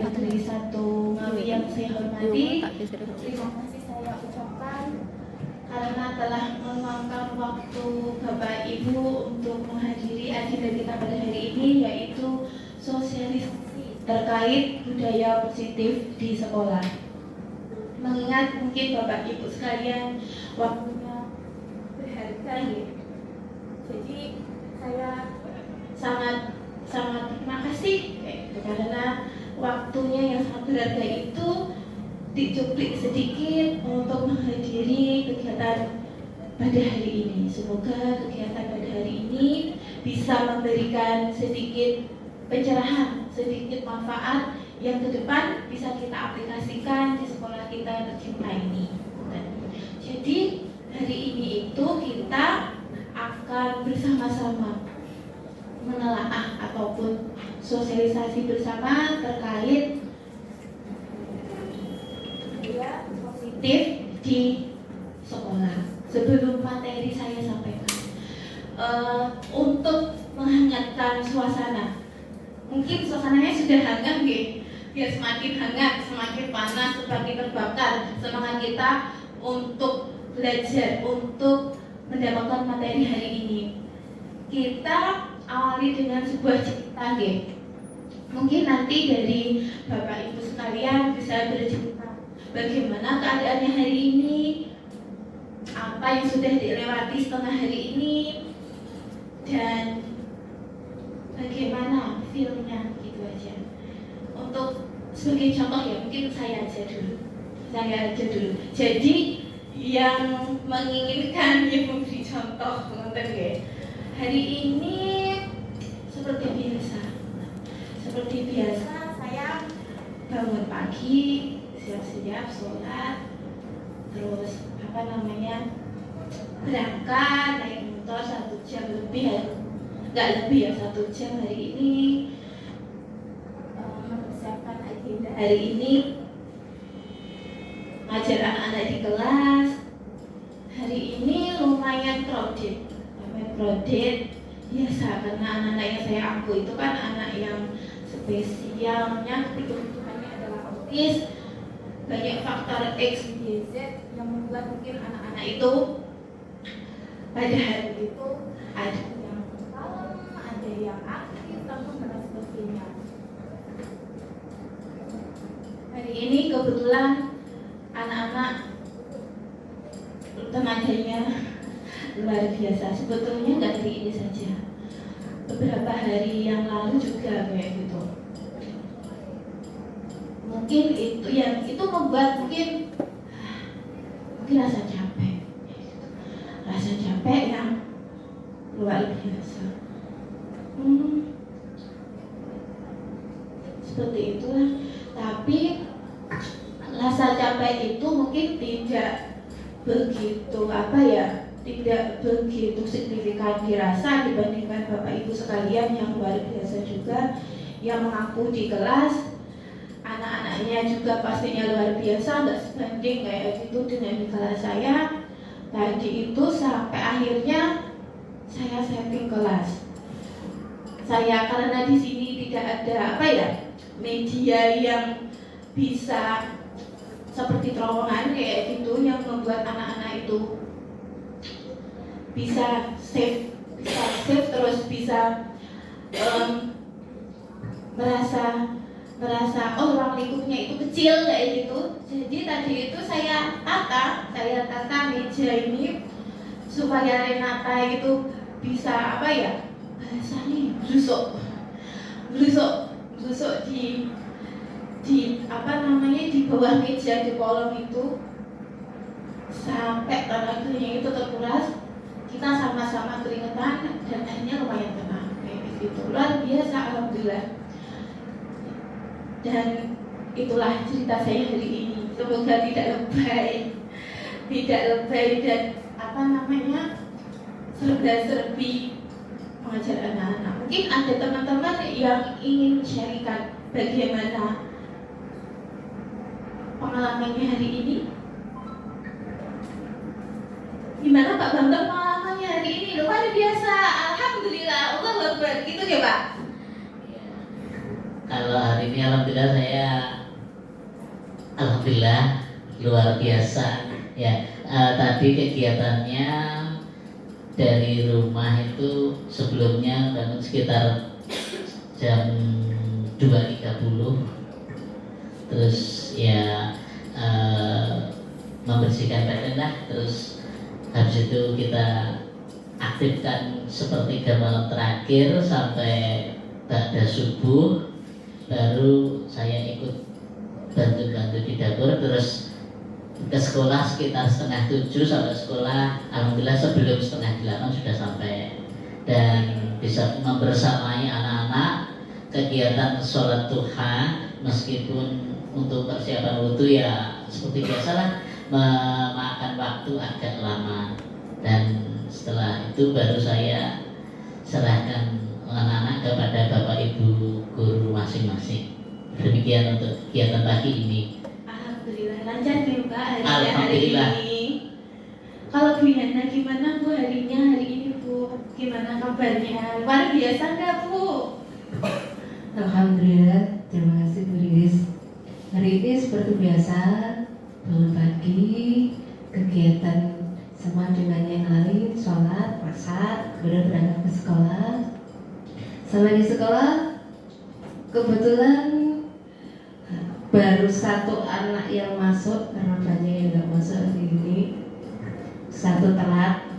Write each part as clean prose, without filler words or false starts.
Majelis satu Ngawi yang saya hormati, terima kasih saya ucapkan karena telah meluangkan waktu Bapak Ibu untuk menghadiri agenda kita pada hari ini, yaitu sosialisasi terkait budaya positif di sekolah. Mengingat mungkin Bapak Ibu sekalian waktunya berharga ya. Jadi saya sangat terima kasih karena waktunya yang sangat berharga itu dicuplik sedikit untuk menghadiri kegiatan pada hari ini. Semoga kegiatan pada hari ini bisa memberikan sedikit pencerahan, sedikit manfaat yang ke depan bisa kita aplikasikan di sekolah kita yang tercinta ini. Jadi hari ini itu kita akan bersama-sama menelaah ataupun sosialisasi bersama terkait budaya positif di sekolah. Sebelum materi saya sampaikan, untuk menghangatkan suasana, mungkin suasananya sudah hangat nih, biar semakin hangat, semakin panas, semakin terbakar semangat kita untuk belajar, untuk mendapatkan materi hari ini. Kita awali dengan sebuah cerita nih. Mungkin nanti dari Bapak Ibu sekalian bisa bercerita bagaimana keadaannya hari ini, apa yang sudah dilewati setengah hari ini, dan bagaimana feelnya, gitu aja. Untuk sebagai contoh ya, mungkin saya aja dulu. Jadi yang menginginkan yang memberi contoh nonton ya. Hari ini seperti biasa saya bangun pagi, siap-siap sholat, terus berangkat naik motor 1 jam lebih, nggak lebih ya, 1 jam hari ini mempersiapkan agenda hari ini, ngajar anak-anak di kelas. Hari ini lumayan crowded biasa karena anak-anak yang saya ampu itu kan anak yang spesialnya kebutuhannya adalah autis. Banyak faktor X, Y, Z yang membuat mungkin anak-anak itu pada hari itu ada yang kalem, ada yang aktif, dan sebagainya. Hari ini kebetulan anak-anak tenaganya luar biasa. Sebetulnya nggak hari ini saja, beberapa hari yang lalu juga kayak gitu. Mungkin itu membuat mungkin rasa capek yang luar biasa. Seperti itulah. Tapi rasa capek itu mungkin tidak begitu signifikan dirasa dibandingkan Bapak Ibu sekalian yang luar biasa juga, yang mengaku di kelas. Anak-anaknya juga pastinya luar biasa, nggak sebanding kayak gitu dengan di kelas saya. Tadi itu sampai akhirnya saya setting kelas. Saya karena di sini tidak ada media yang bisa seperti terowongan kayak gitu yang membuat anak-anak itu bisa safe terus bisa merasa ruang lingkupnya itu kecil kayak gitu. Jadi tadi itu saya tata meja ini supaya Renata itu bisa bahasanya brusuk di di bawah meja, di kolom itu sampai tenaganya itu terkuras. Kita sama-sama keringetan dan akhirnya lumayan tenang kayak gitu. Luar biasa, alhamdulillah. Dan itulah cerita saya hari ini. Semoga tidak lebay dan serba-serbi mengajar anak-anak. Mungkin ada teman-teman yang ingin sharingkan bagaimana pengalamannya hari ini. Gimana Pak Bambang pengalamannya hari ini? Luar biasa, alhamdulillah, Allahu Akbar, gitu ya Pak? Kalau hari ini alhamdulillah luar biasa ya. Tadi kegiatannya dari rumah itu sebelumnya bangun sekitar jam 2.30, terus ya membersihkan badan lah, terus habis itu kita aktifkan sepertiga malam terakhir sampai pada subuh, baru saya ikut bantu-bantu di dapur, terus ke sekolah sekitar 6:30 sampai sekolah. Alhamdulillah sebelum 7:30 sudah sampai, dan bisa membersamai anak-anak kegiatan sholat duha, meskipun untuk persiapan wudhu ya seperti biasalah memakan waktu agak lama, dan setelah itu baru saya serahkan anak-anak kepada bapak ibu guru masing-masing. Demikian untuk kegiatan pagi ini. Alhamdulillah lancar nih Pak hari Alhamdulillah. ini. Kalau Bu Yana gimana Bu hari ini Bu? Gimana kabarnya? Luar biasa nggak Bu? Alhamdulillah, terima kasih Bu Riris. Hari ini seperti biasa, bangun pagi, kegiatan sama dengan yang lain, sholat, masak, kemudian berangkat ke sekolah. Sama di sekolah, kebetulan baru satu anak yang masuk, karena banyak yang nggak masuk hari ini. Satu telat,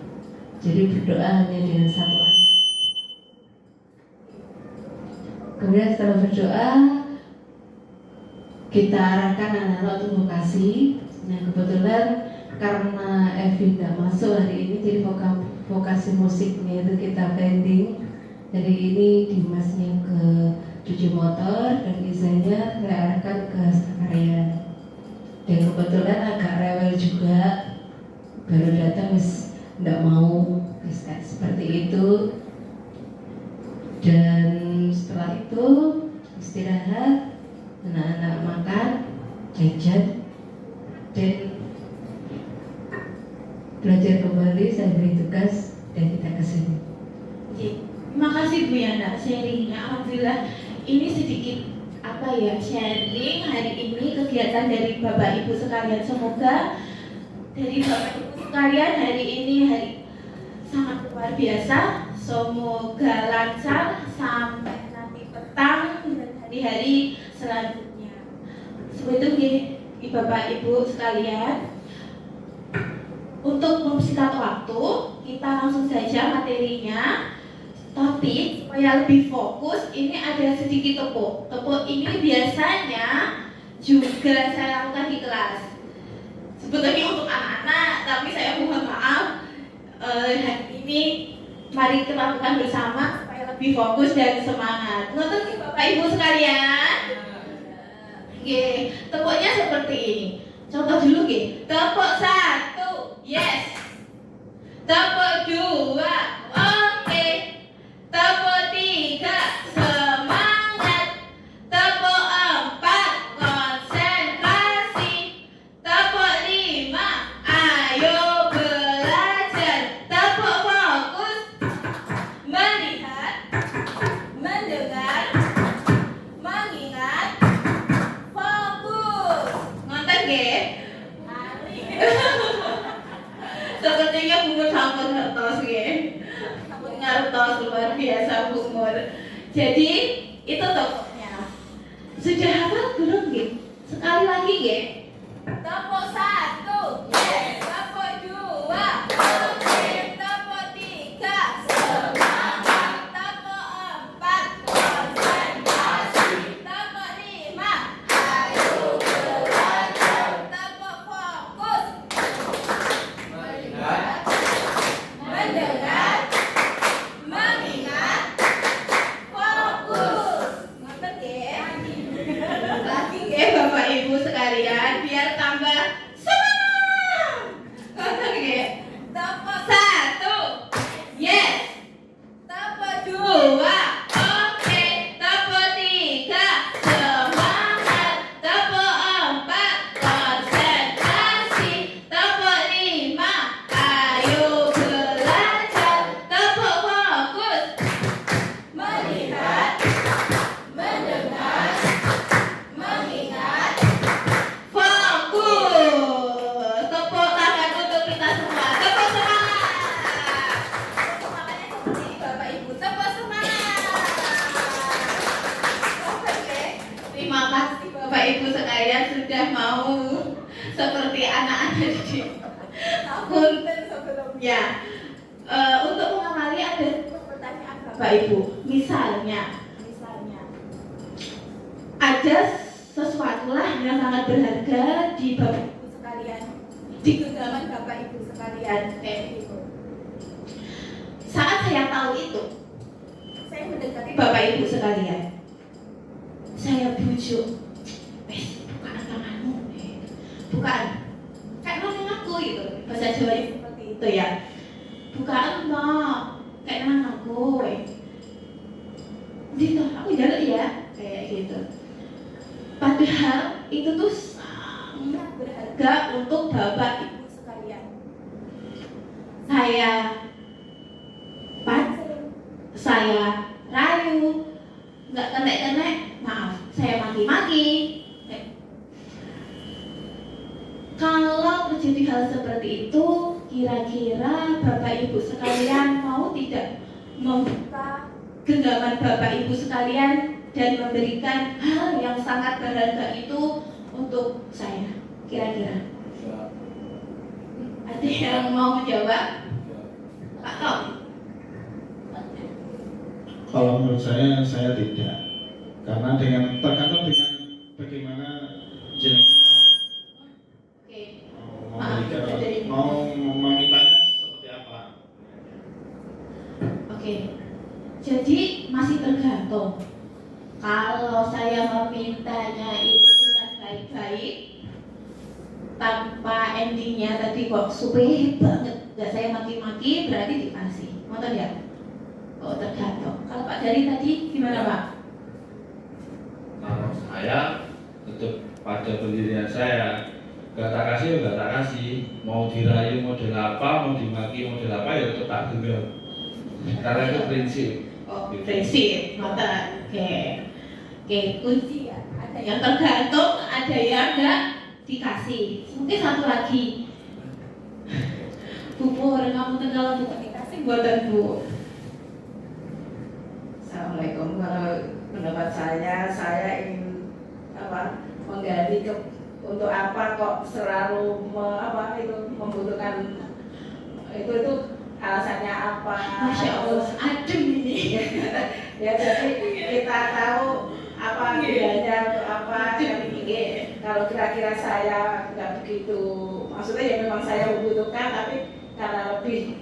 jadi berdoa hanya dengan satu anak. Kemudian setelah berdoa, kita arahkan anak-anak untuk vokasi. Nah kebetulan karena Evi tidak masuk hari ini, jadi vokasi musiknya itu kita pending. Jadi ini Dimasnya ke cuci motor dan Izanya saya arahkan ke sekretariat. Dan kebetulan agak rewel juga, baru datang tidak mau seperti itu. Dan setelah itu istirahat, anak-anak makan, jajan, dan belajar kembali. Saya beri tugas dan kita kesini. Terima kasih Bu Yana sharingnya. Alhamdulillah ini sedikit sharing hari ini kegiatan dari Bapak Ibu sekalian. Semoga dari Bapak Ibu sekalian hari ini sangat luar biasa. Semoga lancar sampai nanti petang dan hari-hari selanjutnya. Sebetulnya Bapak Ibu sekalian, untuk mempersingkat waktu, kita langsung saja materinya. Tapi supaya lebih fokus, ini ada sedikit tepuk. Tepuk ini biasanya juga saya lakukan di kelas. Sebetulnya untuk anak-anak, tapi saya mohon maaf, hari ini mari kita lakukan bersama supaya lebih fokus dan semangat. Ngerti Bapak Ibu sekalian? Oke, tepuknya seperti ini. Contoh dulu nggih. Tepuk 1, yes. Tepuk 2, oke. Tepuk 3, semangat. Tepuk 4, konsentrasi. Tepuk 5, ayo belajar. Tepuk fokus, melihat, mendengar, mengingat, fokus. Ngonten nggih? Sepertinya bunga sampun ngertos nggih. Ngertos luar biasa umur. Jadi itu tepuknya. Sudah hafal belum nggih? Sekali lagi nggih. Tepuk 1, yes. Tepuk 2, oke. Tepuk 3, semangat. Tepuk 4, konsentrasi. Tepuk 5, ayo belajar. Tepuk fokus, melihat, mendengar, mengingat, fokus. Ngerti nggih? Lagi nggih Bapak Ibu sekalian, biar tambah Punten sebelumnya. Untuk mengawali ada pertanyaan Bapak Ibu. Misalnya ada sesuatu lah yang sangat berharga di Bapak Ibu sekalian, di genggaman Bapak Ibu sekalian, kayak gitu. Saat saya tahu itu, saya mendekati Bapak Ibu sekalian. Saya bujuk, bukaan tanganmu, bukaan, kayak nang aku gitu, bahasa Jawa seperti itu ya. Bukaan no, kayak nang aku, gitu, aku jalan ya, kayak gitu. Padahal itu tuh sangat berharga untuk Bapak Ibu sekalian. Saya rayu, nggak kenek-kenek, maaf, saya maki-maki. Kalau terjadi hal seperti itu, kira-kira Bapak Ibu sekalian mau tidak membuka genggaman Bapak Ibu sekalian dan memberikan hal yang sangat berharga itu untuk saya? Kira-kira ada yang mau menjawab? Pak Tom? Kalau menurut saya tidak. Karena tergantung dengan bagaimana jenengan mau memintanya seperti apa. Oke. Jadi masih tergantung. Kalau saya memintanya itu dengan baik-baik, tanpa endingnya tadi kok supaya banget, nggak saya maki-maki, berarti dikasih. Mau ya? Oh, tergantung. Kalau Pak Dari tadi gimana Pak? Kalau saya tetap pada pendirian saya, gak tak kasih ya gak tak kasih. Mau dirayu model apa, mau dimaki model apa ya tetap tak genggam. Karena itu prinsip. Oh, prinsip, mata. Oke, kunci ya. Ada yang tergantung, ada yang enggak dikasih. Mungkin satu lagi. Bu Pur, kamu kalau bukan dikasih buatan Bu. Assalamualaikum. Kalau pendapat saya ingin menggali untuk apa kok selalu membutuhkan itu alasannya apa? Masya Allah, adem ini. Ya jadi kita tahu apa gunanya untuk apa. Kalau kira-kira saya nggak begitu, maksudnya ya memang saya membutuhkan, tapi karena lebih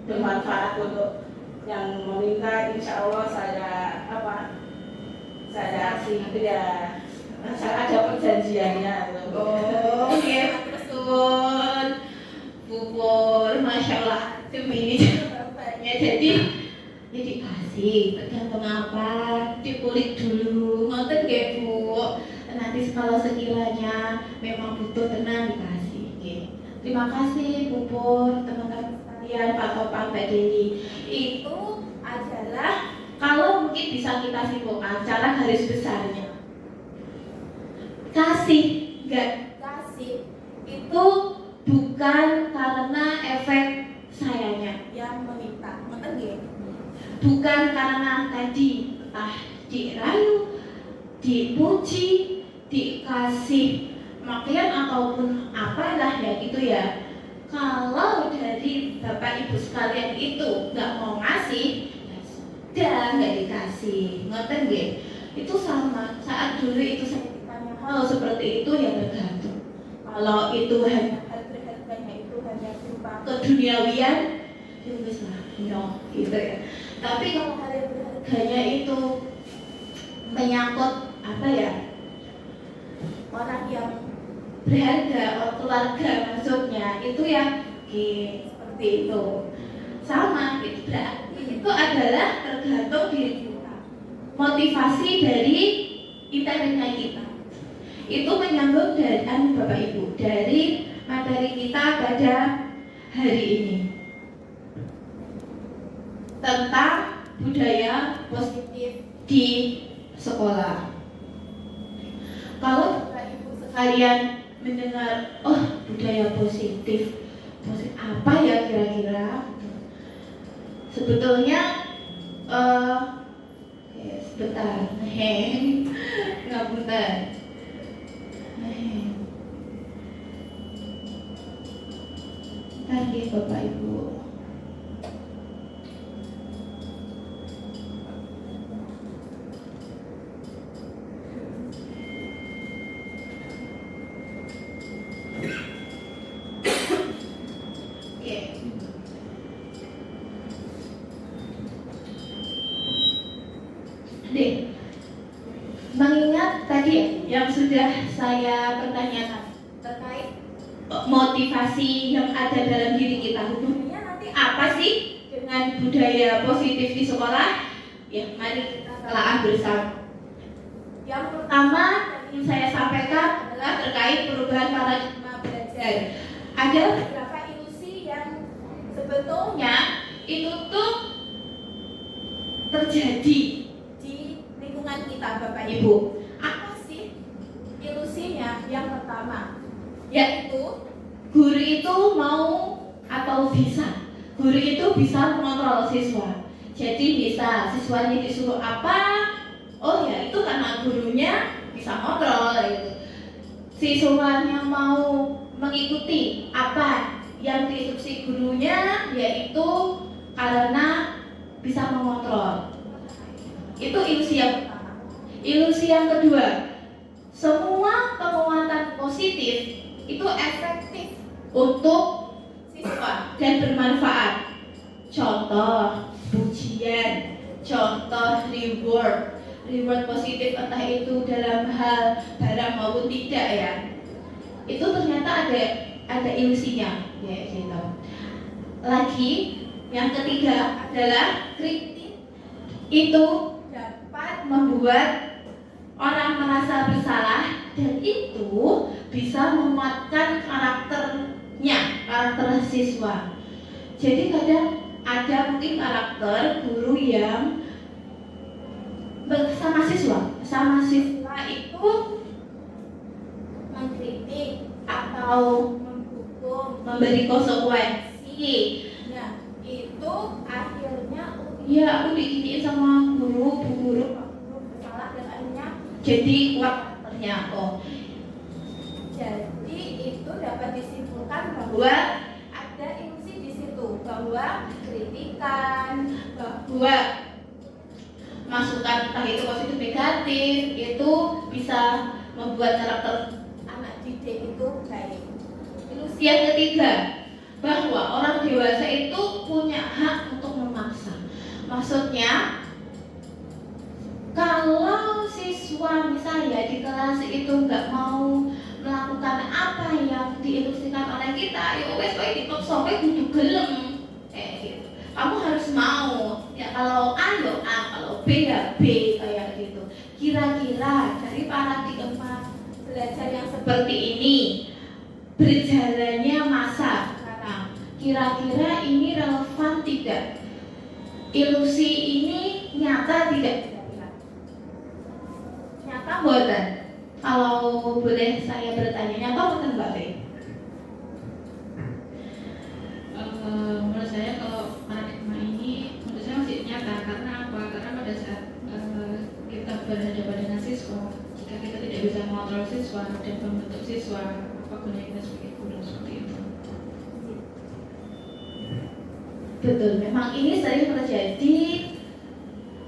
bermanfaat untuk yang meminta, insya Allah saya kasih itu ya. Saya ada perjanjiannya. Oh, oke, betul. Bubur, masya Allah, demi ini jawabannya. Jadi dikasih, tergantung apa, dikulik dulu, ngoten nggih Bu. Nanti kalau sekiranya memang butuh tenang dikasih. Oke. Terima kasih Bubur, teman-teman sekalian, Pak Topang, Mbak Deni. Itu adalah kalau mungkin bisa kita simpulkan cara garis besarnya. Kasih, enggak kasih itu bukan karena efek sayanya yang meminta, bukan karena tadi dirayu, dipuji, dikasih makian ataupun apalah ya gitu ya. Kalau dari Bapak Ibu sekalian itu nggak mau ngasih, ya nggak dikasih, ngoten nggih. Itu sama saat dulu itu saya ditanya hal seperti itu ya tergantung. Kalau itu hanya hal berharganya itu hanya berupa keduniawian, ya wis lah, no, gitu ya. Tapi kalau hal yang berharganya itu menyangkut apa ya? Orang yang berharga, orang keluarga maksudnya itu ya seperti itu. Sama itu berarti itu adalah tergantung diri kita. Motivasi dari intelijen kita. Itu menyambung dari Bapak Ibu dari materi kita pada hari ini tentang budaya positif di sekolah. Kalau Bapak Ibu sekalian mendengar, oh budaya positif apa ya kira-kira? Sebetulnya sebentar, ngapunten. Nggih Bapak Ibu. Oke. Nih, mengingat tadi yang sudah saya pertanyakan terkait motivasi yang ada dalam diri kita, hubungannya nanti apa sih dengan budaya positif di sekolah? Ya, mari kita telah bersama. Yang pertama yang saya sampaikan adalah terkait perubahan paradigma belajar. Ada beberapa ilusi yang sebetulnya itu tuh terjadi di lingkungan kita, Bapak Ibu. Apa sih ilusinya? Yang pertama, yaitu guru itu mau atau bisa. Guru itu bisa mengontrol siswa. Jadi bisa siswanya disuruh apa? Oh ya, itu karena gurunya bisa kontrol gitu. Siswanya mau mengikuti apa yang diinstruksi gurunya, yaitu karena bisa mengontrol. Itu ilusi yang pertama. Ilusi yang kedua, semua penguatan positif itu efektif untuk siswa dan bermanfaat. Contoh pujian, contoh reward positif, entah itu dalam hal barang maupun tidak ya. Itu ternyata ada ilusinya, ya gitu. Lagi yang ketiga adalah kritik itu dapat membuat orang merasa bersalah dan itu bisa menguatkan karakter siswa. Jadi kadang ada mungkin karakter guru yang sama siswa itu mengkritik atau menghukum, memberi konsekuensi. Nah, itu akhirnya ya aku diginiin sama guru bersalah dan akhirnya jadi kuat karakternya. Jadi itu dapat disimpulkan bahwa ada ilusi di situ, bahwa kritikan, bahwa masukan entah itu positif negatif itu bisa membuat karakter anak didik itu baik. Ilusi yang ketiga, bahwa orang dewasa itu punya hak untuk memaksa. Maksudnya kalau siswa misalnya di kelas itu nggak mau melakukan apa yang diinstruksikan oleh kita, ya wes baik dipaksa, baik kudu gelem, gitu. Kamu harus mau. Ya kalau A ya A, kalau B ya B kayak gitu. Kira-kira dari paradigma belajar yang seperti ini berjalannya masa sekarang, kira-kira ini relevan tidak? Ilusi ini nyata tidak? Nyata buatan? Kalau boleh saya bertanya, nyata buatan Mbak Be? Menurut saya kalau paradigma ini menurut saya masih nyata. Karena apa? Karena pada saat kita berhadapan dengan siswa, jika kita tidak bisa mengontrol siswa dan membentuk siswa, apa gunanya kita sebagai guru seperti itu? Betul, memang ini sering terjadi.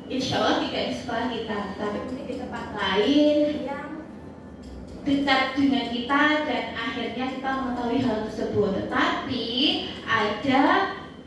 Insya Allah tidak di sekolah kita, tapi mungkin di tempat lain yang dekat dengan kita dan akhirnya kita mengetahui hal tersebut. Tetapi ada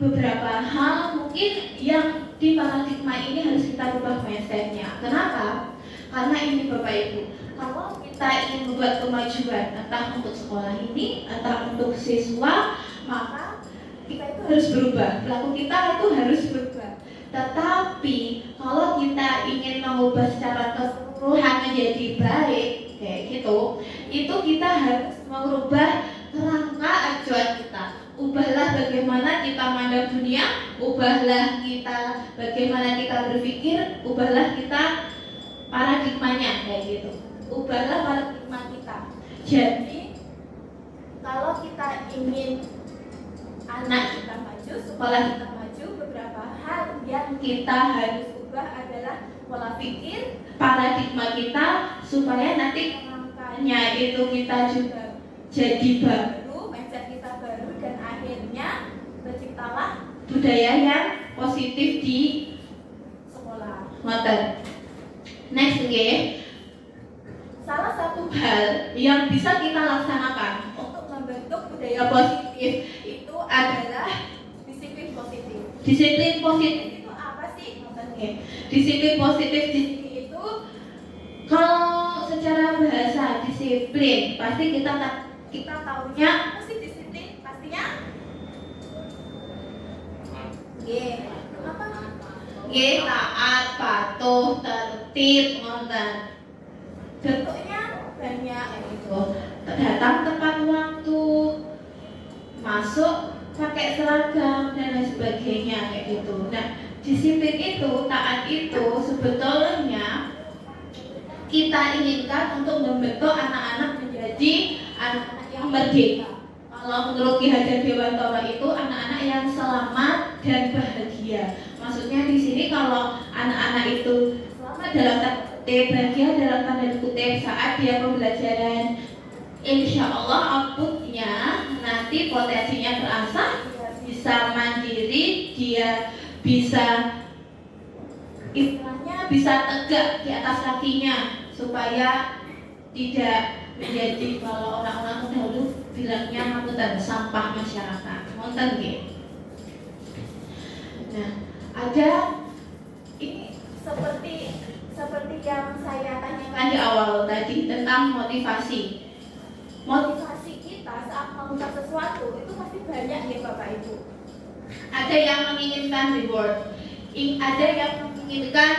beberapa hal mungkin yang di paradigma ini harus kita rubah mindsetnya. Kenapa? Karena ini Bapak Ibu, kalau kita ingin membuat kemajuan entah untuk sekolah ini, entah untuk siswa, maka kita itu harus berubah. Perilaku kita itu harus berubah. Tetapi kalau kita ingin mengubah secara keseluruhan menjadi baik kayak gitu, itu kita harus merubah kerangka acuan kita. Ubahlah bagaimana kita mandang dunia, ubahlah kita bagaimana kita berpikir, ubahlah kita paradigmanya kayak gitu. Ubahlah paradigma kita. Jadi kalau kita ingin anak kita maju, sekolah kita maju, beberapa hal yang kita harus ubah adalah pola pikir, paradigma kita, supaya nanti kerangkanya itu kita juga jadi baru, mindset kita baru, dan akhirnya budaya yang positif di sekolah. Ngoten. Next nggih. Salah satu hal yang bisa kita laksanakan untuk membentuk budaya positif itu adalah disiplin positif. Disiplin positif itu apa sih? Ngoten nggih. Disiplin positif di sini itu kalau secara bahasa disiplin pasti kita tahunya apa sih disiplin? Pastinya apa? Taat, patuh, tertib, ngoten. Bentuknya banyak kayak gitu. Datang tepat waktu, masuk pakai seragam dan lain sebagainya kayak gitu. Nah, disiplin itu, taat itu sebetulnya kita inginkan untuk membentuk anak-anak menjadi anak-anak yang merdeka. Kalau menurut Ki Hajar Dewantara itu anak-anak yang selamat dan bahagia. Maksudnya di sini kalau anak-anak itu selamat dalam tanda kutip, bahagia dalam tanda kutip saat dia pembelajaran, insya Allah outputnya nanti potensinya terasah, dia bisa mandiri, dia bisa istilahnya bisa tegak di atas kakinya supaya tidak menjadi kalau orang-orang terdahulu bilangnya angkutan sampah masyarakat. Ngonten nggih. Nah, ada ini seperti yang saya tanyakan di awal tadi tentang motivasi. Motivasi kita saat melakukan sesuatu itu pasti banyak ya Bapak Ibu. Ada yang menginginkan reward, ada yang menginginkan,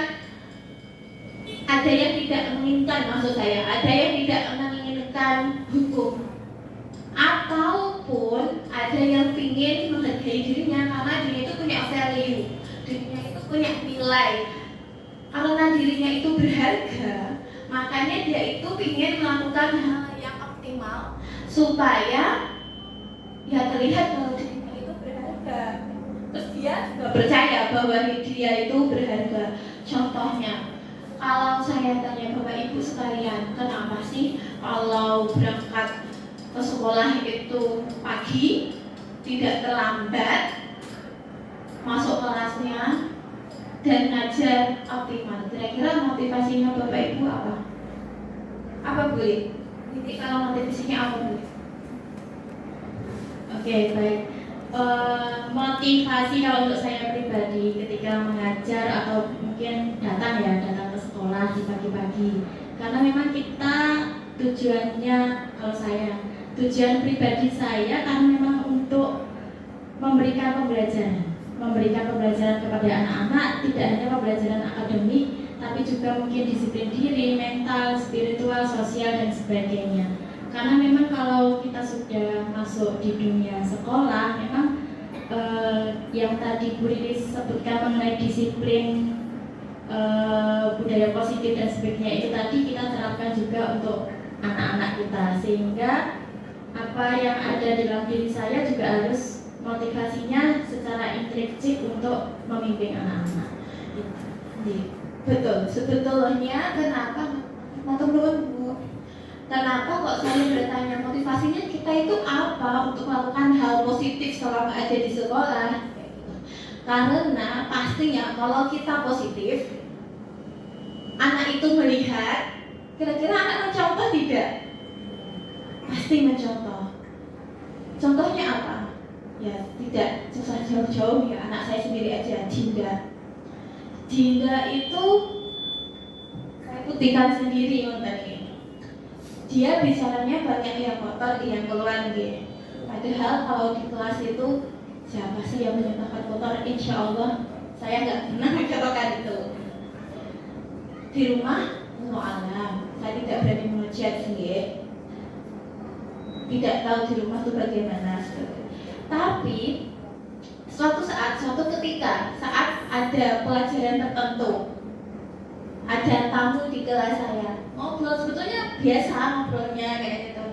ada yang tidak menginginkan, maksud saya, ada yang tidak menginginkan hukum, ataupun ada yang ingin menghargai dirinya karena dirinya itu punya value, dirinya itu punya nilai, karena dirinya itu berharga, makanya dia itu ingin melakukan hal yang optimal supaya ya terlihat bahwa dirinya itu berharga. Terus dia juga percaya bahwa dia itu berharga. Contohnya, kalau saya tanya Bapak Ibu sekalian, kenapa sih kalau berangkat ke sekolah itu pagi, tidak terlambat, masuk kelasnya, dan ngajar optimal? Kira-kira motivasinya Bapak Ibu apa? Apa boleh? Jadi kalau motivasinya apa boleh? Oke, baik. Motivasi kalau untuk saya pribadi ketika mengajar atau mungkin datang ke sekolah di pagi-pagi, karena memang kita tujuan pribadi saya karena memang untuk memberikan pembelajaran kepada anak-anak, tidak hanya pembelajaran akademik tapi juga mungkin disiplin diri, mental, spiritual, sosial dan sebagainya. Karena memang kalau kita sudah masuk di dunia sekolah, memang yang tadi Bu Riris sebutkan mengenai disiplin, budaya positif dan sebagainya itu tadi kita terapkan juga untuk anak-anak kita, sehingga apa yang ada dalam diri saya juga harus motivasinya secara intrinsik untuk memimpin anak-anak. Betul, sebetulnya kenapa kenapa kok saya bertanya motivasinya kita itu apa untuk melakukan hal positif selama ada di sekolah? Karena pastinya kalau kita positif, anak itu melihat, kira-kira anak mencontoh tidak? Pasti mencontoh. Contohnya apa? Ya tidak susah jauh-jauh ya, anak saya sendiri aja, Dinda itu saya buktikan sendiri tadi. Dia bicaranya banyak yang kotor, yang keluar gitu. Padahal kalau di kelas itu siapa sih yang menyatakan kotor? Insya Allah saya nggak pernah mencontohkan itu. Di rumah, alam, saya tidak berani mengucap sih. Tidak tahu di rumah itu bagaimana. Tapi suatu ketika saat ada pelajaran tertentu, ada tamu di kelas saya, ngobrol sebetulnya biasa ngobrolnya kayak gitu.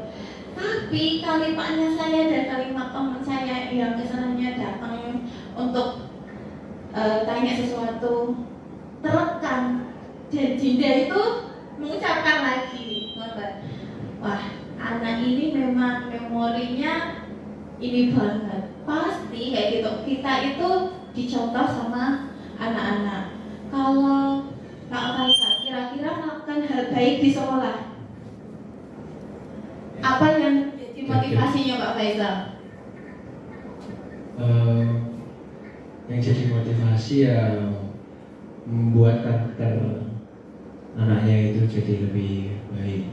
Tapi kalimatnya saya dan kalimat teman saya yang kesannya datang untuk tanya sesuatu terekam, dan Dinda itu mengucapkan lagi, wah anak ini memang memorinya ini banget, pasti kayak gitu. Kita itu dicontoh sama anak-anak. Kalau Pak Faisal kira-kira melakukan hal baik di sekolah, apa yang jadi motivasinya Pak Faisal? Yang jadi motivasi ya membuat karakter anaknya itu jadi lebih baik.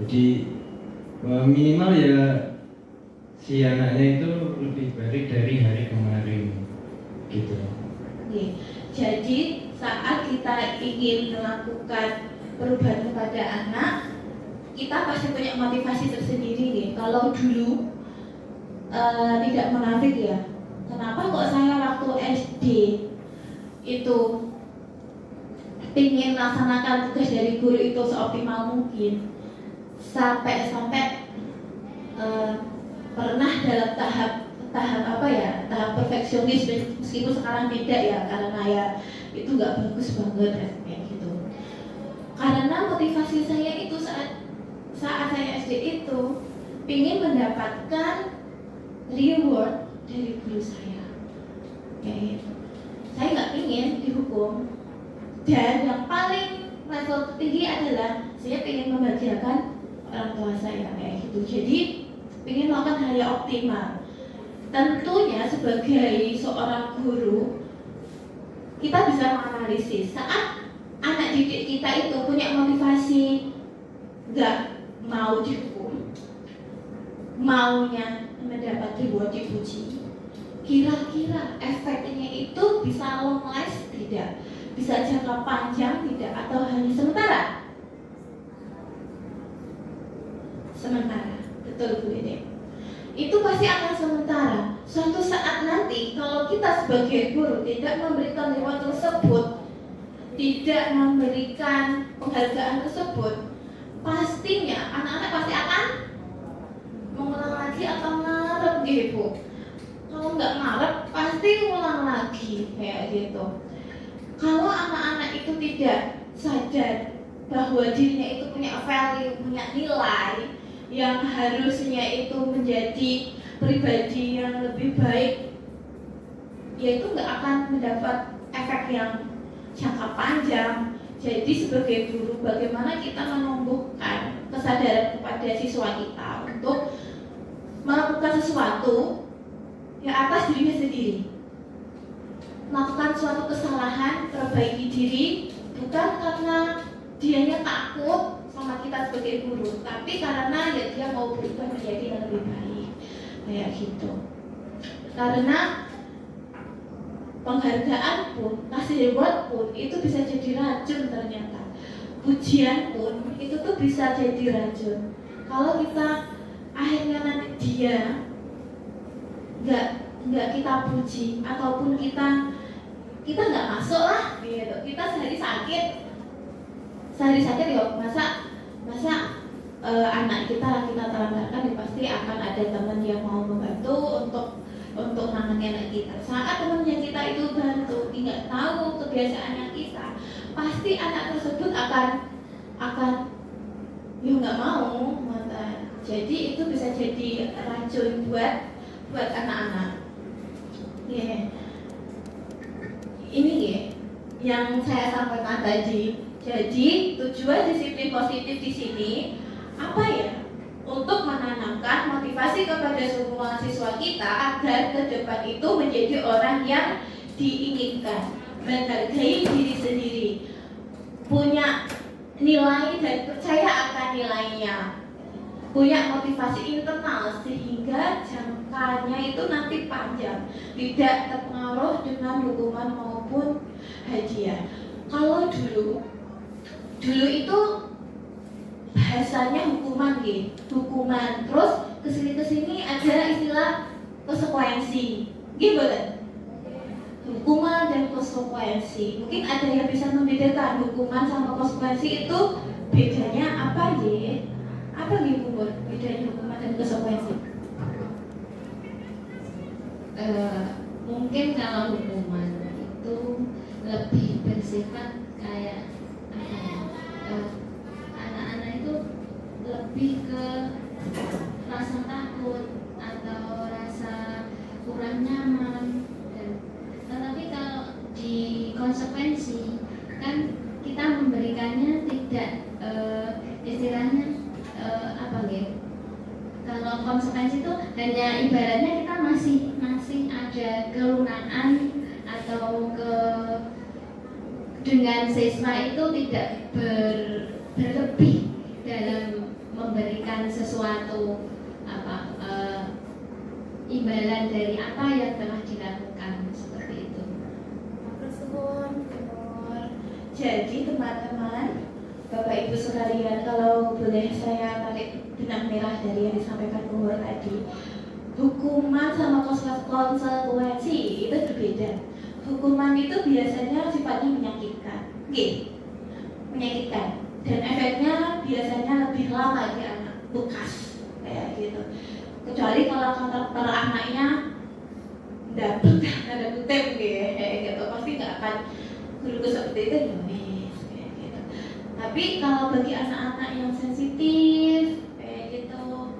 Jadi minimal ya si anaknya itu lebih baik dari hari kemarin gitu. Oke. Jadi saat kita ingin melakukan perubahan kepada anak, kita pasti punya motivasi tersendiri nih. Kalau dulu tidak munafik ya, kenapa kok saya waktu SD itu ingin melaksanakan tugas dari guru itu seoptimal mungkin, sampai pernah dalam tahap perfeksionis, meskipun sekarang tidak ya, karena ya itu nggak bagus banget kayak gitu. Karena motivasi saya itu saat saya SD itu ingin mendapatkan reward dari guru saya, kayak gitu. Saya nggak ingin dihukum, dan yang paling level tertinggi adalah saya ingin membahagiakan orang tua saya, kayak gitu. Jadi ingin melakukan hal yang optimal. Tentunya sebagai seorang guru, kita bisa menganalisis saat anak didik kita itu punya motivasi nggak mau dihukum, maunya mendapat reward, dipuji, kira-kira efeknya itu bisa long last tidak, bisa jangka panjang tidak, atau hanya sementara? Sementara, betul Bu Dede. Itu pasti akan sementara. Suatu saat nanti kalau kita sebagai guru tidak memberikan reward tersebut, tidak memberikan penghargaan tersebut, pastinya anak-anak pasti akan mengulang lagi atau ngarep gitu. Kalau nggak ngarep pasti ulang lagi kayak gitu. Kalau anak-anak itu tidak sadar bahwa dirinya itu punya value, punya nilai yang harusnya itu menjadi pribadi yang lebih baik, ya itu nggak akan mendapat efek yang jangka panjang. Jadi sebagai guru, bagaimana kita menumbuhkan kesadaran kepada siswa kita untuk melakukan sesuatu yang atas dirinya sendiri, melakukan suatu kesalahan, perbaiki diri, bukan karena dianya takut sama kita sebagai guru, tapi karena ya dia mau berubah menjadi yang lebih baik, kayak gitu. Karena penghargaan pun, kasih reward pun itu bisa jadi racun ternyata. Pujian pun itu tuh bisa jadi racun. Kalau kita akhirnya nanti dia nggak kita puji, ataupun kita nggak masuk lah, gitu. Kita sehari sakit ya masa anak kita telantarkan, ya pasti akan ada teman yang mau membantu untuk nangani anak kita. Saat temannya kita itu bantu, tidak tahu kebiasaannya kita, pasti anak tersebut akan ya nggak mau mata. Jadi itu bisa jadi racun buat anak-anak. Ini yang saya sampaikan tadi. Jadi tujuan disiplin positif di sini apa ya? Untuk menanamkan motivasi kepada semua siswa kita agar ke depan itu menjadi orang yang diinginkan, menghargai diri sendiri, punya nilai dan percaya akan nilainya, punya motivasi internal sehingga jangkanya itu nanti panjang, tidak terpengaruh dengan hukuman maupun hadiah. Kalau dulu itu bahasanya hukuman hukuman, terus kesini ada istilah konsekuensi, boleh? Hukuman dan konsekuensi. Mungkin ada yang bisa membedakan hukuman sama konsekuensi itu bedanya apa Apa Bu, bedanya hukuman dan konsekuensi? Mungkin kalau hukuman itu lebih bersifat kayak anak-anak itu lebih ke rasa takut atau rasa kurang nyaman, dan itu hanya ibaratnya kita masih ada kelunaan atau dengan siswa itu tidak berlebih dalam memberikan sesuatu imbalan dari apa yang telah dilakukan, seperti itu. Jadi teman-teman, Bapak Ibu sekalian, kalau boleh saya tarik benang merah dari yang disampaikan Bu Nur tadi, hukuman sama konsekuensi itu berbeda. Hukuman itu biasanya sifatnya menyakitkan, menyakitkan, dan efeknya biasanya lebih lama di anak, bekas kayak gitu. Kecuali kalau karakter anaknya dapet ada kutip kayak gitu, pasti nggak akan guru seperti itu kayak gitu. Tapi kalau bagi anak-anak yang sensitif kayak gitu,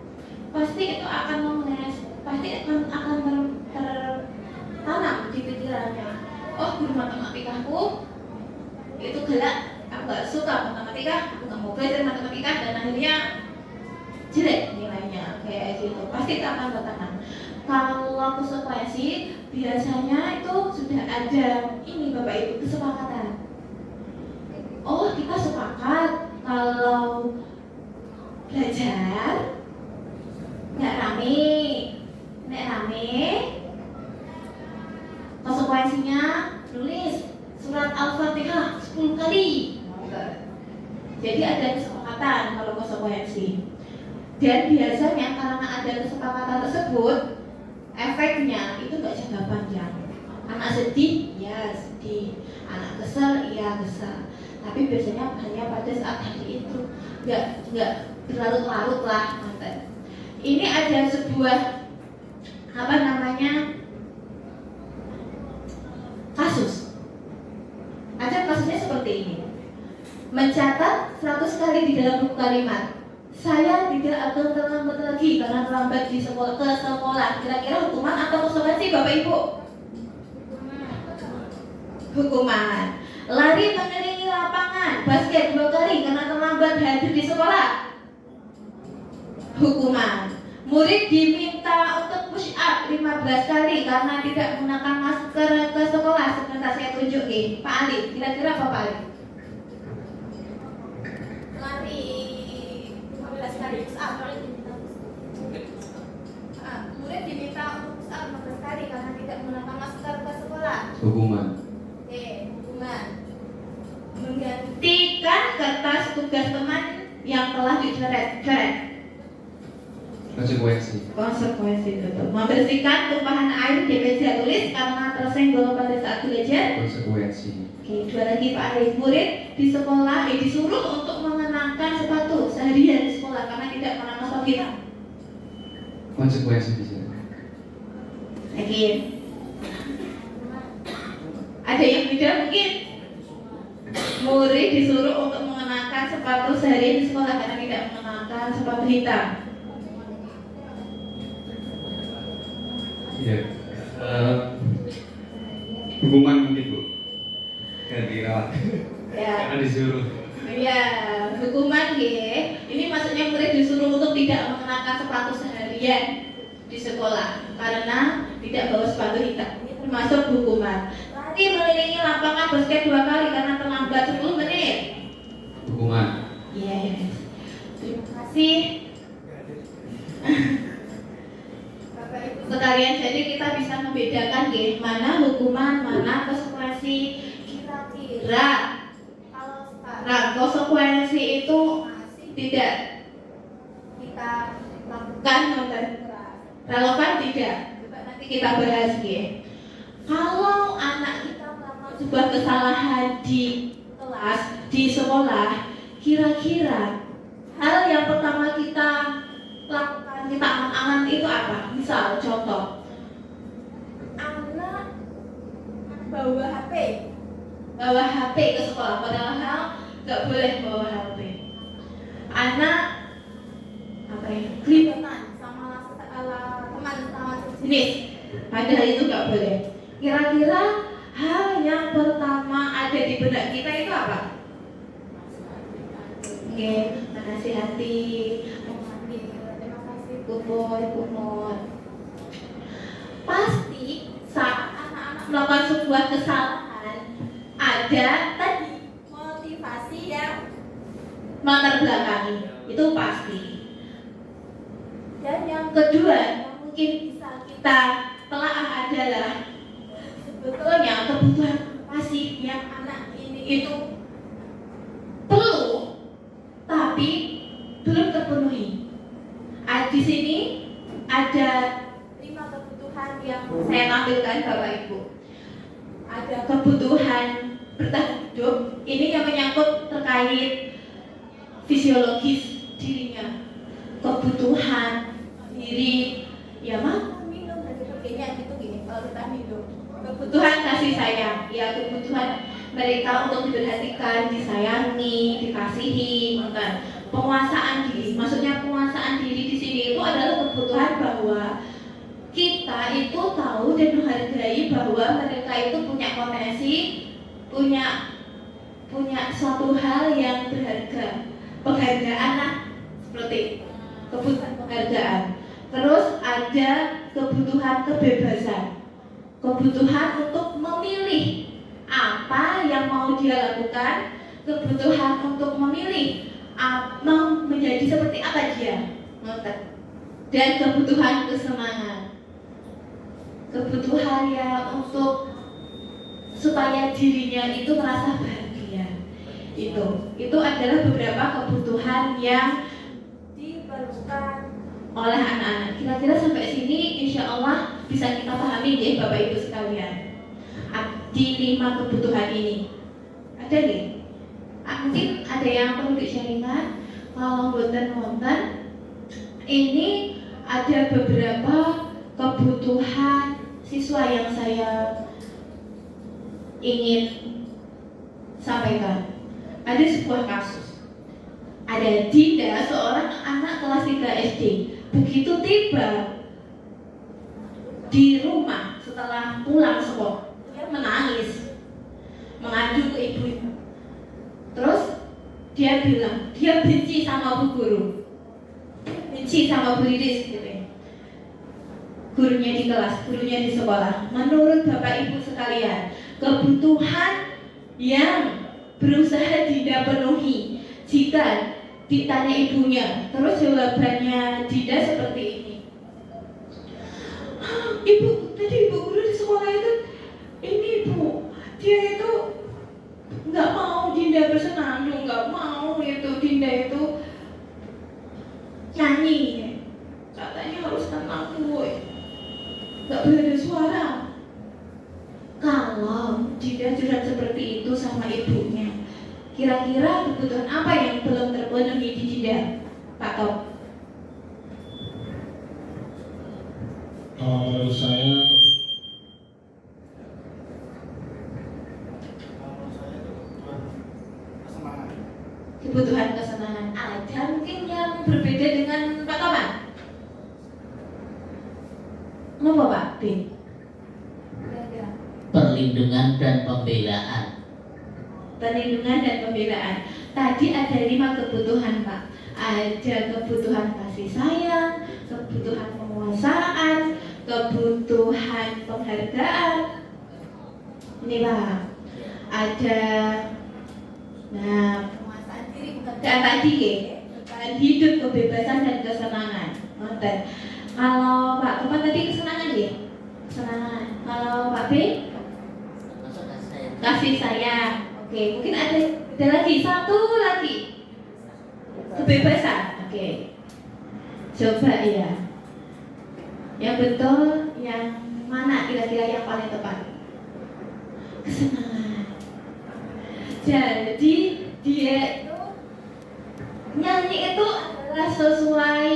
pasti itu akan memeles, pasti akan tertanam di pikirannya. Oh, guru matematikaku itu galak, aku nggak suka matematika, aku nggak mau belajar matematika, dan akhirnya jelek nilainya kayak gitu, pasti itu akan bertanam. Kalau konsekuensi biasanya itu sudah ada ini Bapak Ibu kesepakatan. Oh, kita sepakat kalau belajar nggak rame, konsekuensinya nulis surat Al-Fatihah 10 kali. Jadi ada kesepakatan kalau konsekuensi. Dan biasanya karena ada kesepakatan tersebut, efeknya itu nggak jangka panjang. Anak sedih, ya sedih. Anak kesel, ya kesel. Tapi biasanya hanya pada saat hari itu, nggak berlarut-larut lah. Ini ada sebuah kasus. Ada kasusnya seperti ini. Mencatat 100 kali di dalam buku kalimat. Saya tidak akan terlambat lagi karena terlambat ke sekolah. Kira-kira hukuman atau konsekuensi Bapak Ibu? Hukuman. Lari mengelilingi lapangan basket 2 kali karena terlambat hadir di sekolah. Hukuman. Murid diminta untuk push up 15 kali karena tidak menggunakan masker ke sekolah. Sebentar saya tunjukin Pak Ali. Kira-kira apa Pak Ali? Lari 15 kali push up. Murid diminta untuk push up 15 kali karena tidak menggunakan masker ke sekolah. Hukuman. Oke, hukuman. Menggantikan kertas tugas teman yang telah dicoret. Konsekuensi betul. Membersihkan tumpahan air di meja tulis karena tersenggol pada saat belajar. Konsekuensi. Oke, 2 lagi Pak Arif. Murid di sekolah disuruh untuk mengenakan sepatu seharian di sekolah karena tidak mengenakan sepatu. Konsekuensi di sini. Oke. Ada yang beda mungkin? Murid disuruh untuk mengenakan sepatu seharian di sekolah karena tidak mengenakan sepatu hitam. Iya. Hukuman mungkin Bu. Ganti rawat. Ya. Karena disuruh. Iya, hukuman ini maksudnya murid disuruh untuk tidak mengenakan sepatu seharian di sekolah karena tidak bawa sepatu hitam. Ini termasuk hukuman. Lari mengelilingi lapangan basket 2 kali karena terlambat 10 menit. Hukuman. Yes. Terima kasih. Bapak Ibu sekalian, jadi kita bisa membedakan mana hukuman, mana konsekuensi. Kira-kira kalau sekarang konsekuensi itu tidak kita lakukan, relevan tidak? Coba nanti kita bahas Kalau anak kita melakukan sebuah kesalahan di kelas, di sekolah, kira-kira hal yang pertama kita lakukan, kita angan-angan itu apa? Misal contoh, anak bawa HP ke sekolah, padahal nggak boleh bawa HP. Anak kelibetan sama teman sama sejenis, padahal itu nggak boleh. Kira-kira hal yang pertama ada di benak kita itu apa? Menasihati, terima kasih Ibu Nur. Pasti saat anak-anak melakukan sebuah kesalahan, ada tadi motivasi yang melatar belakangi, itu pasti. Dan yang kedua yang mungkin bisa kita telaah adalah sebetulnya kebutuhan apa sih yang anak ini itu perlu tapi belum terpenuhi. Di sini ada 5 kebutuhan yang saya tampilkan Bapak Ibu. Ada kebutuhan bertahan hidup, ini yang menyangkut terkait fisiologis dirinya, kebutuhan diri, ya makan, minum dan sebagainya gitu gini. Kalau bertahan hidup, kebutuhan kasih sayang, ya kebutuhan mereka untuk diperhatikan, disayangi, dikasihi, penguasaan diri. Maksudnya penguasaan diri di sini itu adalah kebutuhan bahwa kita itu tahu dan menghargai bahwa mereka itu punya potensi, punya suatu hal yang berharga, penghargaan lah, seperti kebutuhan penghargaan. Terus ada kebutuhan kebebasan, kebutuhan untuk memilih apa yang mau dia lakukan, kebutuhan untuk memilih mau menjadi seperti apa dia, dan kebutuhan kesenangan, kebutuhan ya untuk supaya dirinya itu merasa bahagia. Itu adalah beberapa kebutuhan yang diperlukan oleh anak-anak. Kira-kira sampai sini insya Allah bisa kita pahami ya Bapak Ibu sekalian. Di 5 kebutuhan ini ada nih. Mungkin ada yang perlu di-sharingkan. Kalau wonten ini ada beberapa kebutuhan siswa yang saya ingin sampaikan. Ada sebuah kasus. Ada Dinda, seorang anak kelas 3 SD. Begitu tiba di rumah setelah pulang sekolah, dia menangis, mengadu ke ibunya. Terus dia bilang, dia benci sama bu guru, benci sama Bu Lilis gitu ya. Gurunya di kelas, gurunya di sekolah. Menurut Bapak Ibu sekalian, kebutuhan yang berusaha Dinda penuhi jika ditanya ibunya, terus jawabannya Dinda seperti ini. Ibu, tadi ibu guru di sekolah itu ini bu, dia itu nggak mau Dinda bersenandung, nggak mau itu Dinda itu nyanyi, katanya harus tenang bu, nggak boleh ada suara. Kalau Dinda curhat seperti itu sama ibunya, kira-kira kebutuhan apa yang belum terpenuhi di Dinda, Pak Top? Menurut saya Kebutuhan kesenangan. Ada mungkin yang berbeda dengan Pak Toman? Kenapa Pak B? Perlindungan dan pembelaan. Perlindungan dan pembelaan. Tadi ada 5 kebutuhan Pak. Ada kebutuhan kasih sayang, kebutuhan penguasaan, kebutuhan penghargaan. Ini Pak. Ada penguasaan diri, penghargaan tadi ya. Bertahan hidup, kebebasan dan kesenangan. Kalau Pak Topan tadi kesenangan ya? Kesenangan. Kalau Pak B? Kasih sayang. Oke, mungkin ada lagi, satu lagi. Kebebasan. Oke. Coba ya. Yang betul, yang mana kira-kira yang paling tepat? Kesenangan. Jadi dia itu nyanyi itu adalah sesuai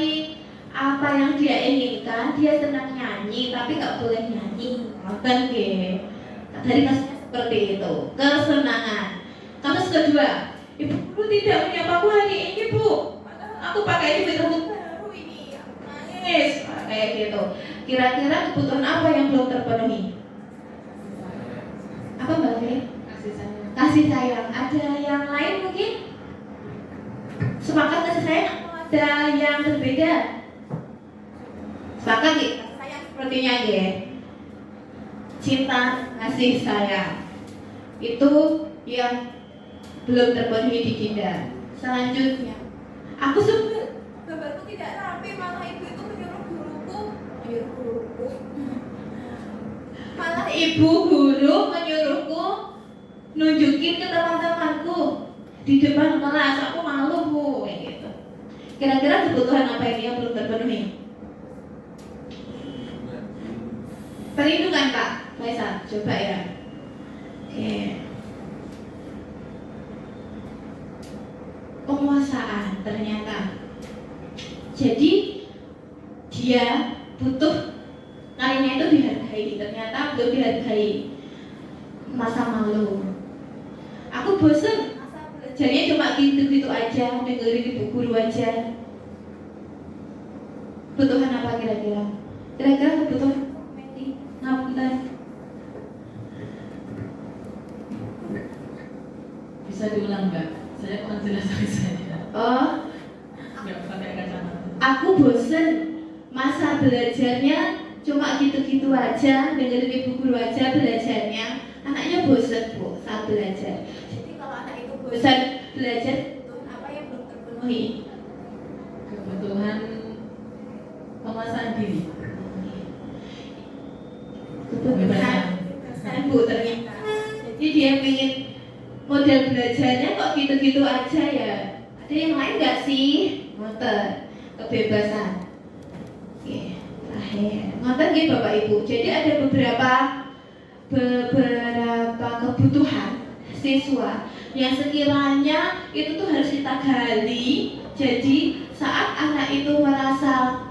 apa yang dia inginkan. Dia senang nyanyi, tapi nggak boleh nyanyi. Kan dari kasusnya seperti itu. Kesenangan. Kasus kedua, ibu guru tidak menyapaku hari ini bu. Aku pakai ini baju baru ini, nangis kayak gitu. Kira-kira kebutuhan apa yang belum terpenuhi? Apa Mbak Fir? Kasih sayang. Kasih sayang. Ada yang lain mungkin? Sepakat kasih sayang atau ada yang berbeda? Bahkan saya sepertinya ya, cinta kasih sayang itu yang belum terpenuhi di Dinda. Selanjutnya, aku gambarku tidak rapi, malah ibu itu menyuruh guruku, malah ibu guru menyuruhku nunjukin ke teman-temanku di depan kelas. Aku malu bu, kayak gitu. Kira-kira kebutuhan apa ini yang belum terpenuhi? Perlindungan Pak Faisal, coba ya. Oke. Penguasaan ternyata. Jadi dia butuh kalinya itu dihargai, ternyata belum dihargai. Masa malu. Aku bosen, masa belajarnya cuma gitu-gitu aja, dengerin ibu guru aja. Kebutuhan apa kira-kira? Kira-kira kebutuhan ngapunten. Bisa diulang Mbak? Saya kurang jelas dari saya. Oh, Nggak pakai kacamata. aku bosen, masa belajarnya cuma gitu-gitu aja, dengerin ibu guru aja belajarnya. Anaknya bosen bu saat belajar. Jadi kalau anak itu bosan belajar, kebutuhan apa yang belum terpenuhi? Kebutuhan penguasaan diri. Kebutuhan bu ternyata. Jadi dia ingin model belajarnya kok gitu-gitu aja ya. Ada yang lain nggak sih? Ngoten, kebebasan. Oke, terakhir. Ngoten nggih Bapak Ibu. Jadi ada beberapa kebutuhan siswa yang sekiranya itu tuh harus kita gali. Jadi saat anak itu merasa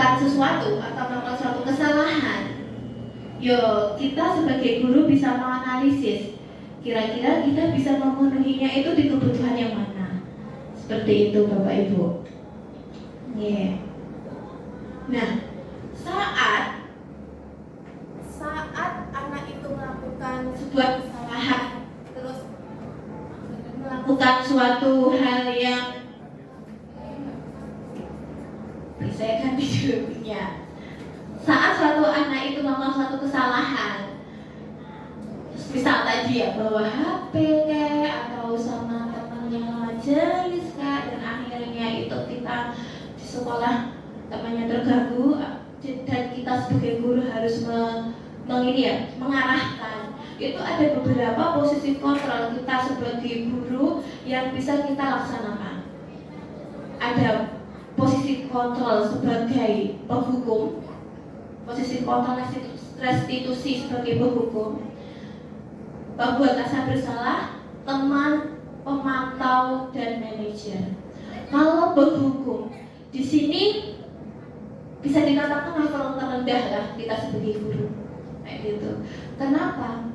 sesuatu atau melakukan suatu kesalahan, yo kita sebagai guru bisa menganalisis kira-kira kita bisa memenuhinya itu di kebutuhan yang mana. Seperti itu Bapak Ibu. Yeah. Nah, saat anak itu melakukan sebuah kesalahan, terus melakukan suatu hal yang saya kan videonya. Saat suatu anak itu melakukan suatu kesalahan, misal tadi ya bawa HP atau sama temannya majelis dan akhirnya itu kita di sekolah temannya terganggu dan kita sebagai guru harus mengarahkan. Itu ada beberapa posisi kontrol kita sebagai guru yang bisa kita laksanakan. Ada posisi kontrol sebagai penghukum, posisi kontrol restitusi sebagai penghukum, pembuat rasa bersalah, teman, pemantau, dan manajer. Kalau penghukum di sini bisa dikatakan level terendah lah kita sebagai guru, kayak gitu. Kenapa?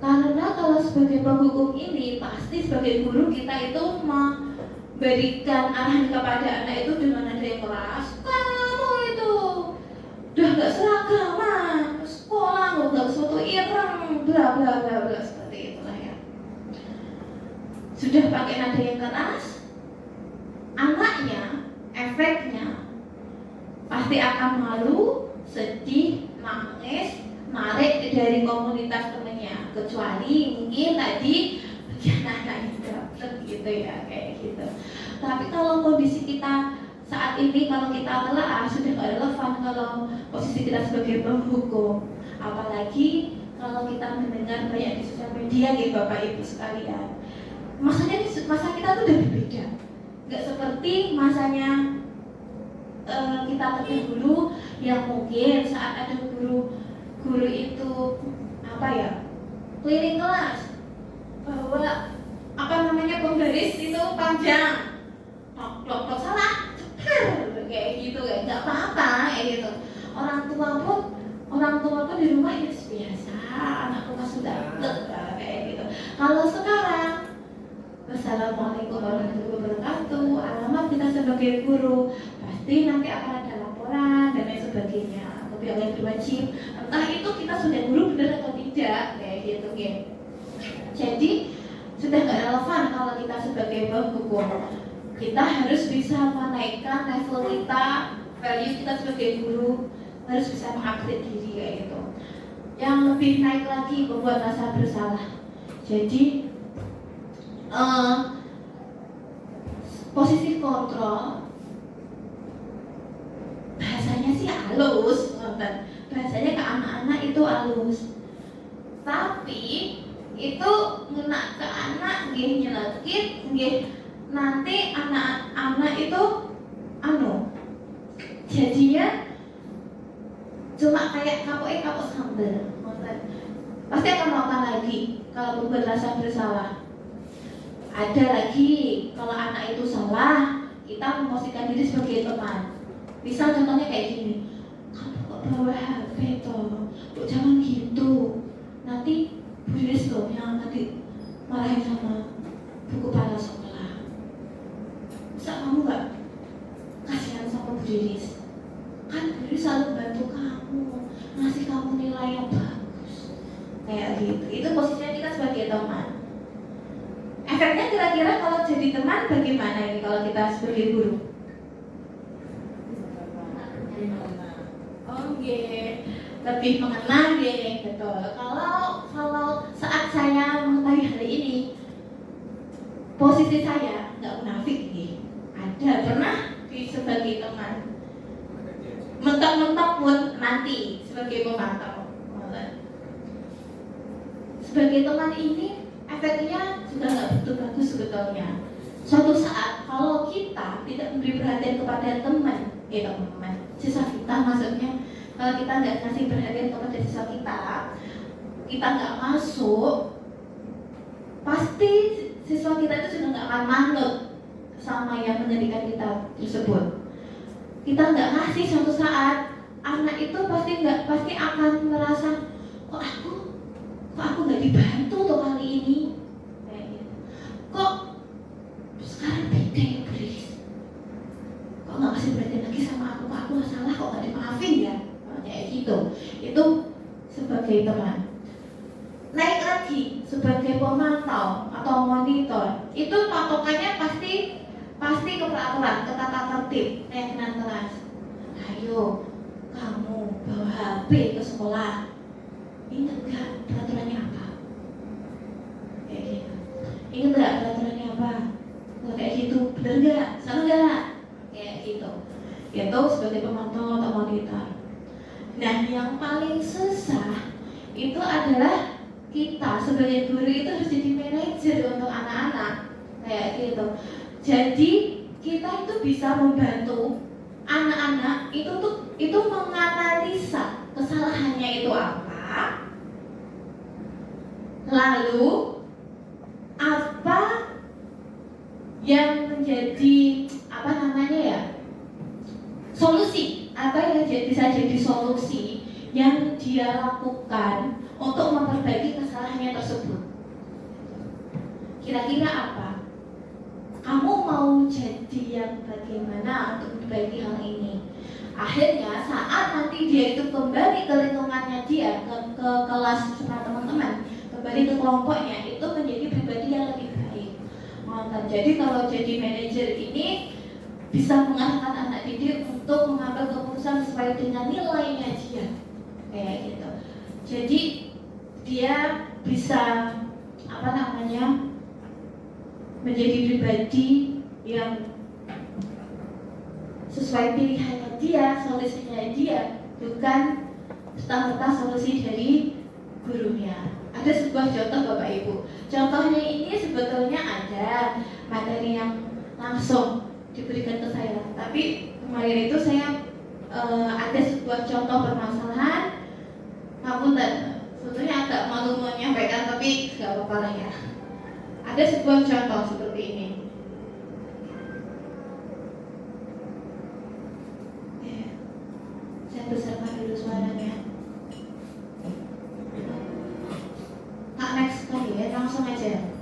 Karena kalau sebagai penghukum ini pasti sebagai guru kita itu memberikan arahan kepada anak itu dengan nada yang keras. Kamu itu udah nggak seragama sekolah, nggak suatu ireng, bla bla bla bla, seperti itulah ya. Sudah pakai nada yang keras, anaknya efeknya pasti akan malu, sedih, nangis, narik dari komunitas temennya. Kecuali mungkin tadi bagian anak itu dapet gitu ya, kayak gitu. Tapi kalau kondisi kita saat ini, kalau kita telah sudah gak relevan kalau posisi kita sebagai penghukum. Apalagi kalau kita mendengar banyak di sosial media gitu Bapak Ibu sekalian. Masanya masa kita tuh udah berbeda. Gak seperti masanya kita terdahulu yang mungkin saat ada guru itu keliling kelas bawa pembaris itu panjang, tok salah, kayak gitu kan, nggak apa-apa kayak gitu. Orang tua pun di rumah ya biasa, anakku kan sudah kayak gitu. Kalau sekarang, Assalamualaikum warahmatullahi wabarakatuh, alamat kita sebagai guru pasti nanti akan ada laporan dan lain sebagainya. Pihak yang berwajib, entah itu kita sudah guru benar atau tidak, kayak gitu kan. Jadi sudah nggak relevan kalau kita sebagai penghukum. Kita harus bisa menaikkan level kita value kita sebagai guru harus bisa mengupgrade diri kayak gitu. Yang lebih naik lagi membuat rasa bersalah. Jadi posisi kontrol bahasanya sih halus, bahasanya ke anak-anak itu halus, tapi itu ngena ke anak nggih nyelekit nggih nanti anak-anak itu jadinya cuma kayak kapok sambel, pasti akan melakukan lagi kalau berasa bersalah. Ada lagi kalau anak itu salah, kita memposisikan diri sebagai teman. Misal contohnya kayak gini, kamu kok bawa HP toh, kok jangan gitu, nanti Bu Riris loh yang akan dimarahin sama bu kepala sekolah. Masa kamu gak kasihan sama Bu Riris? Kan Bu Riris selalu bantu kamu, ngasih kamu nilai yang bagus kayak gitu. Itu posisinya kita sebagai teman. Efeknya kira-kira kalau jadi teman bagaimana ini kalau kita sebagai guru? Lebih mengenal betul. Kalau saat saya mengetahui hal ini, posisi saya nggak munafik nih. Ada pernah di sebagai teman, mentok-mentok pun nanti sebagai pemantau. Sebagai teman ini efeknya sudah nggak begitu bagus sebetulnya. Suatu saat kalau kita tidak memberi perhatian kepada teman, siswa kita maksudnya, kalau kita nggak kasih perhatian kepada siswa kita nggak masuk, pasti siswa kita itu sudah nggak akan manut sama yang menjadikan kita tersebut. Kita nggak ngasih, suatu saat anak itu pasti akan merasa kok aku nggak dibantu tuh kali ini, kayak gitu. Kok sekarang beda ya Bu Riris, kok nggak kasih perhatian lagi sama aku, kok aku masalah kok nggak dimaafin ya, kayak gitu. Itu sebagai teman. Naik lagi sebagai pemantau atau monitor, itu patokannya pasti ke peraturan, ke tata tertib, keyakinan kelas. Ayo kamu bawa HP ke sekolah, ingat gak peraturannya apa? Kayak gitu. Ingat gak peraturannya apa? Kalau kayak gitu, bener gak? Salah gak? Kayak gitu. Itu sebagai pemantau atau monitor. Nah, yang paling susah itu adalah kita sebagai guru itu harus jadi manajer untuk anak-anak, kayak gitu. Jadi kita itu bisa membantu anak-anak itu menganalisa kesalahannya itu apa, lalu apa yang menjadi solusi, apa yang bisa jadi solusi yang dia lakukan untuk memperbaiki kesalahannya tersebut. Kira-kira apa? Kamu mau jadi yang bagaimana untuk memperbaiki hal ini? Akhirnya saat nanti dia itu kembali ke lingkungannya dia, ke kelas sama teman-teman, kembali ke kelompoknya, itu menjadi pribadi yang lebih baik. Jadi kalau jadi manajer ini bisa mengarahkan anak didik untuk mengambil keputusan sesuai dengan nilainya dia, kayak gitu. Jadi dia bisa menjadi pribadi yang sesuai pilihannya dia, solusinya dia, bukan serta-merta solusi dari gurunya. Ada sebuah contoh Bapak Ibu. Contohnya ini sebetulnya ada materi yang langsung diberikan ke saya, tapi kemarin itu saya ada sebuah contoh permasalahan. Ngapunten, sebetulnya agak malu menyampaikan, tapi gak apa-apa lah ya. Ada sebuah contoh seperti ini. Saya besarkan dulu suaranya. Next kali ya, langsung aja.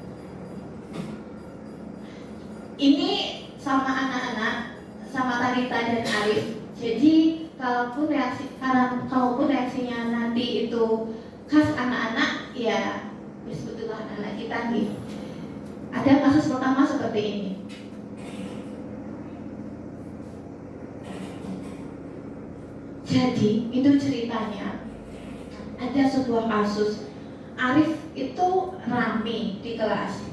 Ini sama anak-anak, sama Tarita dan Arif. Jadi kalaupun reaksinya nanti itu khas anak-anak, ya sebetulnya anak-anak kita nih. Ada kasus pertama seperti ini. Jadi itu ceritanya, ada sebuah kasus Arif itu rame di kelas,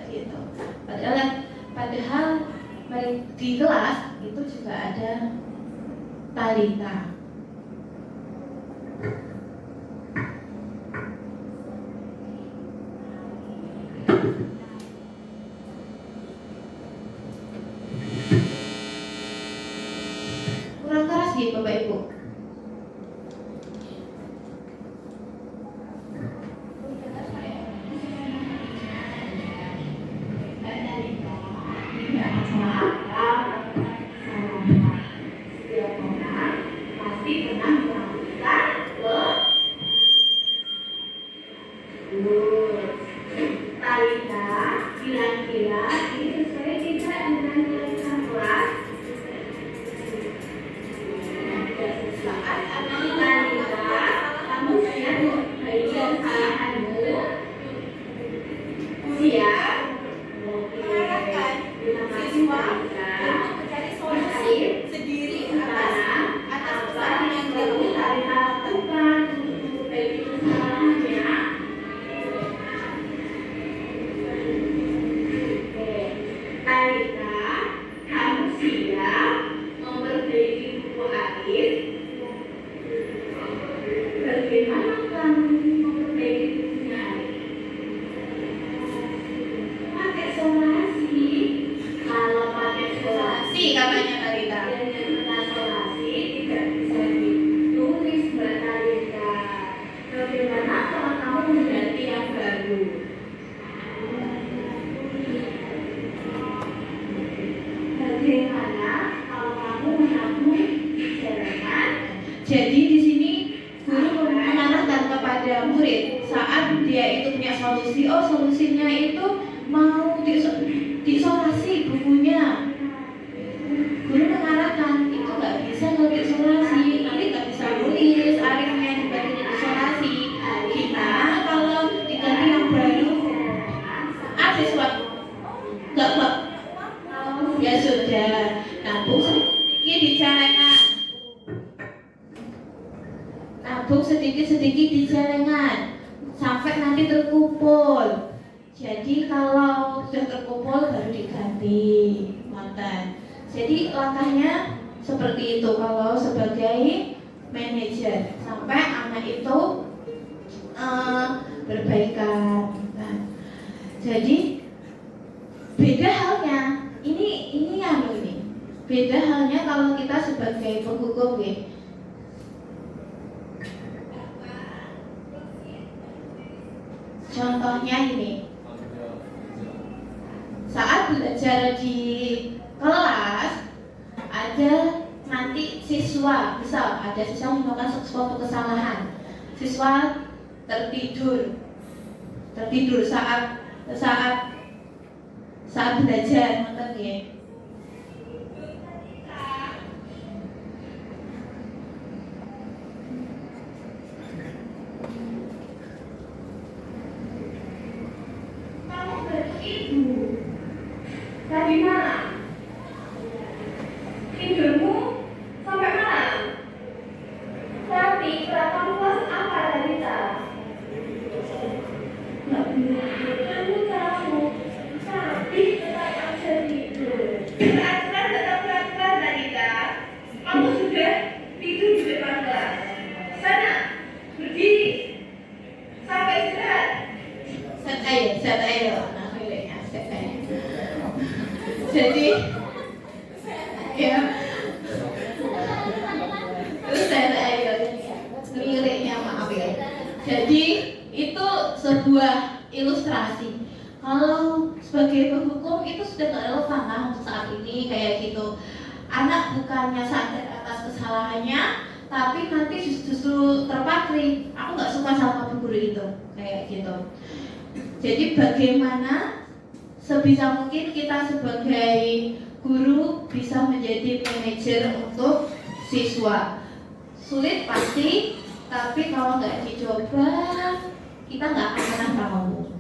gitu. Padahal di kelas itu juga ada Talita. Kurang keras gitu Bapak Ibu. Jadi di sini guru mengarahkan kepada murid saat dia itu punya solusi, oh solusinya itu mau diisolasi bukunya. Guru mengarahkan itu nggak bisa kalau diisolasi, nanti nggak bisa nulis, akhirnya dibantu diisolasi. Kita kalau diganti yang baru, siswa nggak ya sudah, nabung sedikit di celengan. Nabung sedikit-sedikit di celengan sampai nanti terkumpul. Jadi kalau sudah terkumpul baru diganti mantan. Jadi langkahnya seperti itu kalau sebagai manajer sampai anak itu berbaikan. Nah, jadi beda halnya ini beda halnya kalau kita sebagai penghukum ya. Contohnya ini, saat belajar di kelas ada nanti siswa, misal ada siswa melakukan suatu kesalahan, siswa tertidur saat belajar, nonton ya. Tadi malam tidurmu sampai malam. Tapi berapa luas apa tadi tak? Nggak bisa. Kamu tahu. Tapi tetap aja tidur. Peraturan tetap peraturan tadi tak. Kamu sudah tidur di depan kelas. Sana berdiri sampai istirahat. Set ayo. Jadi ya terus saya liriknya maaf ya. Jadi itu sebuah ilustrasi. Kalau sebagai penghukum itu sudah nggak relevan lah untuk saat ini kayak gitu. Anak bukannya sadar atas kesalahannya, tapi nanti justru terpatri. Aku nggak suka sama guru itu kayak gitu. Jadi bagaimana sebisa mungkin kita sebagai guru bisa menjadi manajer untuk siswa. Sulit pasti, tapi kalau nggak dicoba kita nggak akan pernah tahu.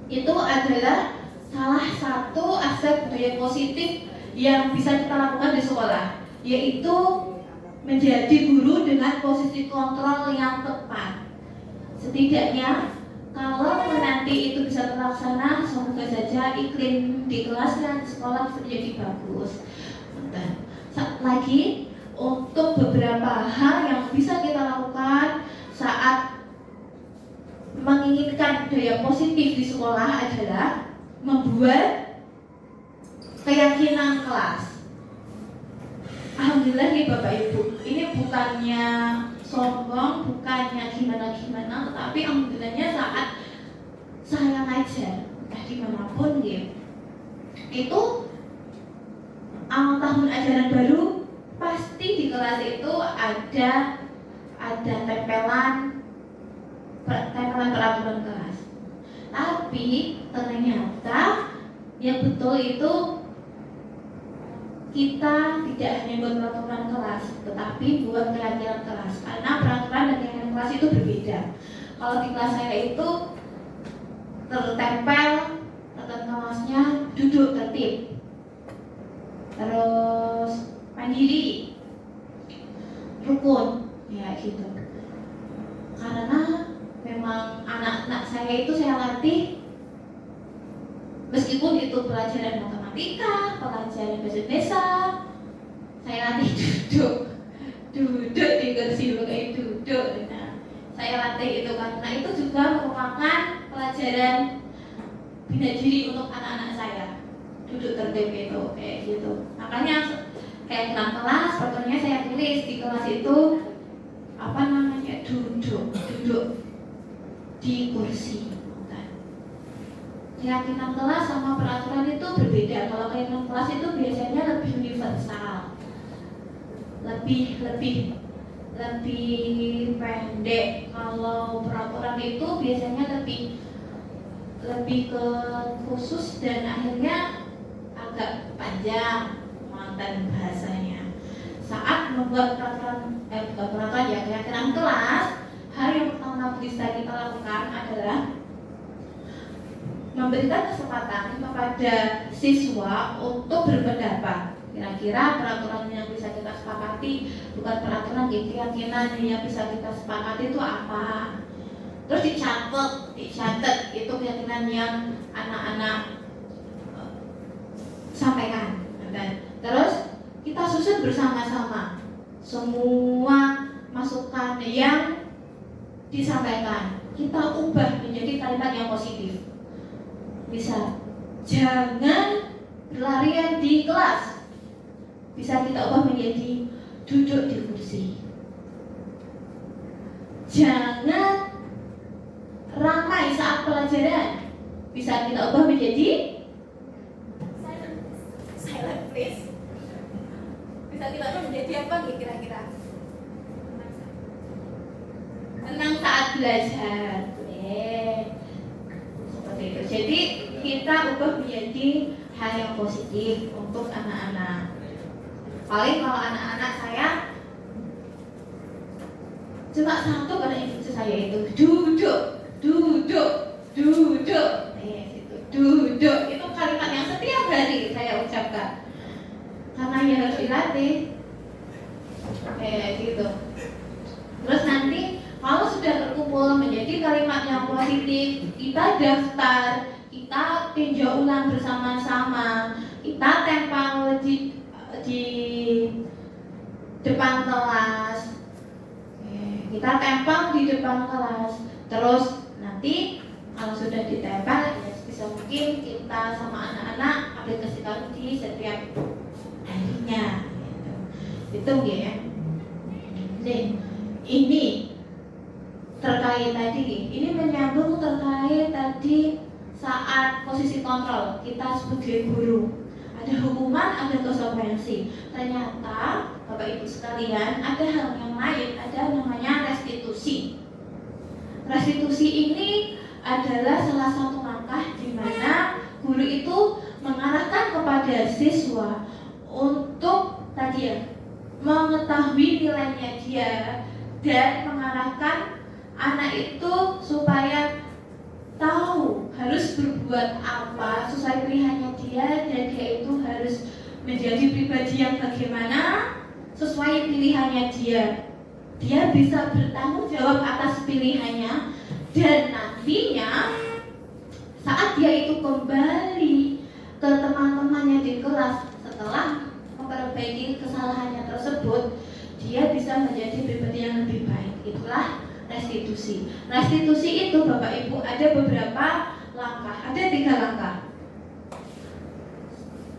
Itu adalah salah satu aspek budaya positif yang bisa kita lakukan di sekolah, yaitu menjadi guru dengan posisi kontrol yang tepat. Setidaknya kalau nanti itu bisa terlaksana, semoga saja iklim di kelas dan sekolah bisa menjadi bagus. Lagi untuk beberapa hal yang bisa kita lakukan saat menginginkan daya positif di sekolah adalah membuat keyakinan kelas. Alhamdulillah nih Bapak Ibu, ini bukannya sombong, bukannya gimana-gimana, tetapi alhamdulillahnya saat saya ngajar, entah dimanapun gitu, itu awal tahun ajaran baru pasti di kelas itu ada tempelan peraturan kelas. Tapi ternyata yang betul itu kita tidak hanya buat peraturan kelas, tetapi buat keyakinan kelas. Karena peraturan dan keyakinan kelas itu berbeda. Kalau di kelas saya itu tertempel tata kelasnya duduk tertib, terus mandiri, rukun, ya gitu. Karena memang anak-anak saya itu saya latih, meskipun itu pelajaran matematika, pelajaran bahasa Indonesia, saya latih duduk di kursi kayak duduk. Nah, saya latih itu karena itu juga merupakan pelajaran bina diri untuk anak-anak saya. Duduk tertib itu kayak gitu. Makanya kayak dalam kelas, fotonya saya tulis di kelas itu apa namanya, duduk di kursi. Keyakinan kelas sama peraturan itu berbeda. Kalau keyakinan kelas itu biasanya lebih universal, lebih pendek. Kalau peraturan itu biasanya lebih ke khusus dan akhirnya agak panjang muatan bahasanya. Saat membuat peraturan ya keyakinan kelas, hal yang pertama bisa kita lakukan adalah memberikan kesempatan kepada siswa untuk berpendapat. Kira-kira peraturan yang bisa kita sepakati, bukan peraturan keyakinan yang bisa kita sepakati itu apa. Terus dicatat itu keyakinan yang anak-anak sampaikan. Dan terus kita susun bersama-sama semua masukan yang disampaikan. Kita ubah menjadi kalimat yang positif. Bisa, jangan berlarian di kelas. Bisa kita ubah menjadi duduk di kursi. Jangan ramai saat pelajaran. Bisa kita ubah menjadi silent please. Bisa kita ubah menjadi apa nih kira-kira? Tenang saat belajar. Seperti itu. Jadi kita ubah menjadi hal yang positif untuk anak-anak. Paling kalau anak-anak saya cuma satu pada instruksi saya itu duduk. Duduk itu kalimat yang setiap hari saya ucapkan. Karena ya harus dilatih. Kayak gitu. Terus nanti kalau sudah terkumpul menjadi kalimat yang positif, kita daftar, kita tinjau ulang bersama-sama, kita tempel di depan kelas, kita tempel di depan kelas. Terus nanti kalau sudah ditempel, ya bisa mungkin kita sama anak-anak aplikasikan di setiap harinya. Itu ya. Ini terkait tadi, ini menyambung terkait tadi saat posisi kontrol kita sebagai guru. Ada hukuman, ada konsekuensi. Ternyata Bapak Ibu sekalian, ada hal yang lain, ada namanya restitusi. Restitusi ini adalah salah satu langkah di mana guru itu mengarahkan kepada siswa untuk tadi ya, mengetahui nilainya dia dan mengarahkan anak itu supaya tahu harus berbuat apa sesuai pilihannya dia, dan dia itu harus menjadi pribadi yang bagaimana sesuai pilihannya dia bisa bertanggung jawab atas pilihannya, dan nantinya saat dia itu kembali ke teman-temannya di kelas setelah memperbaiki kesalahannya tersebut, dia bisa menjadi pribadi yang lebih baik. Itulah restitusi. Restitusi itu Bapak Ibu ada beberapa langkah, ada 3 langkah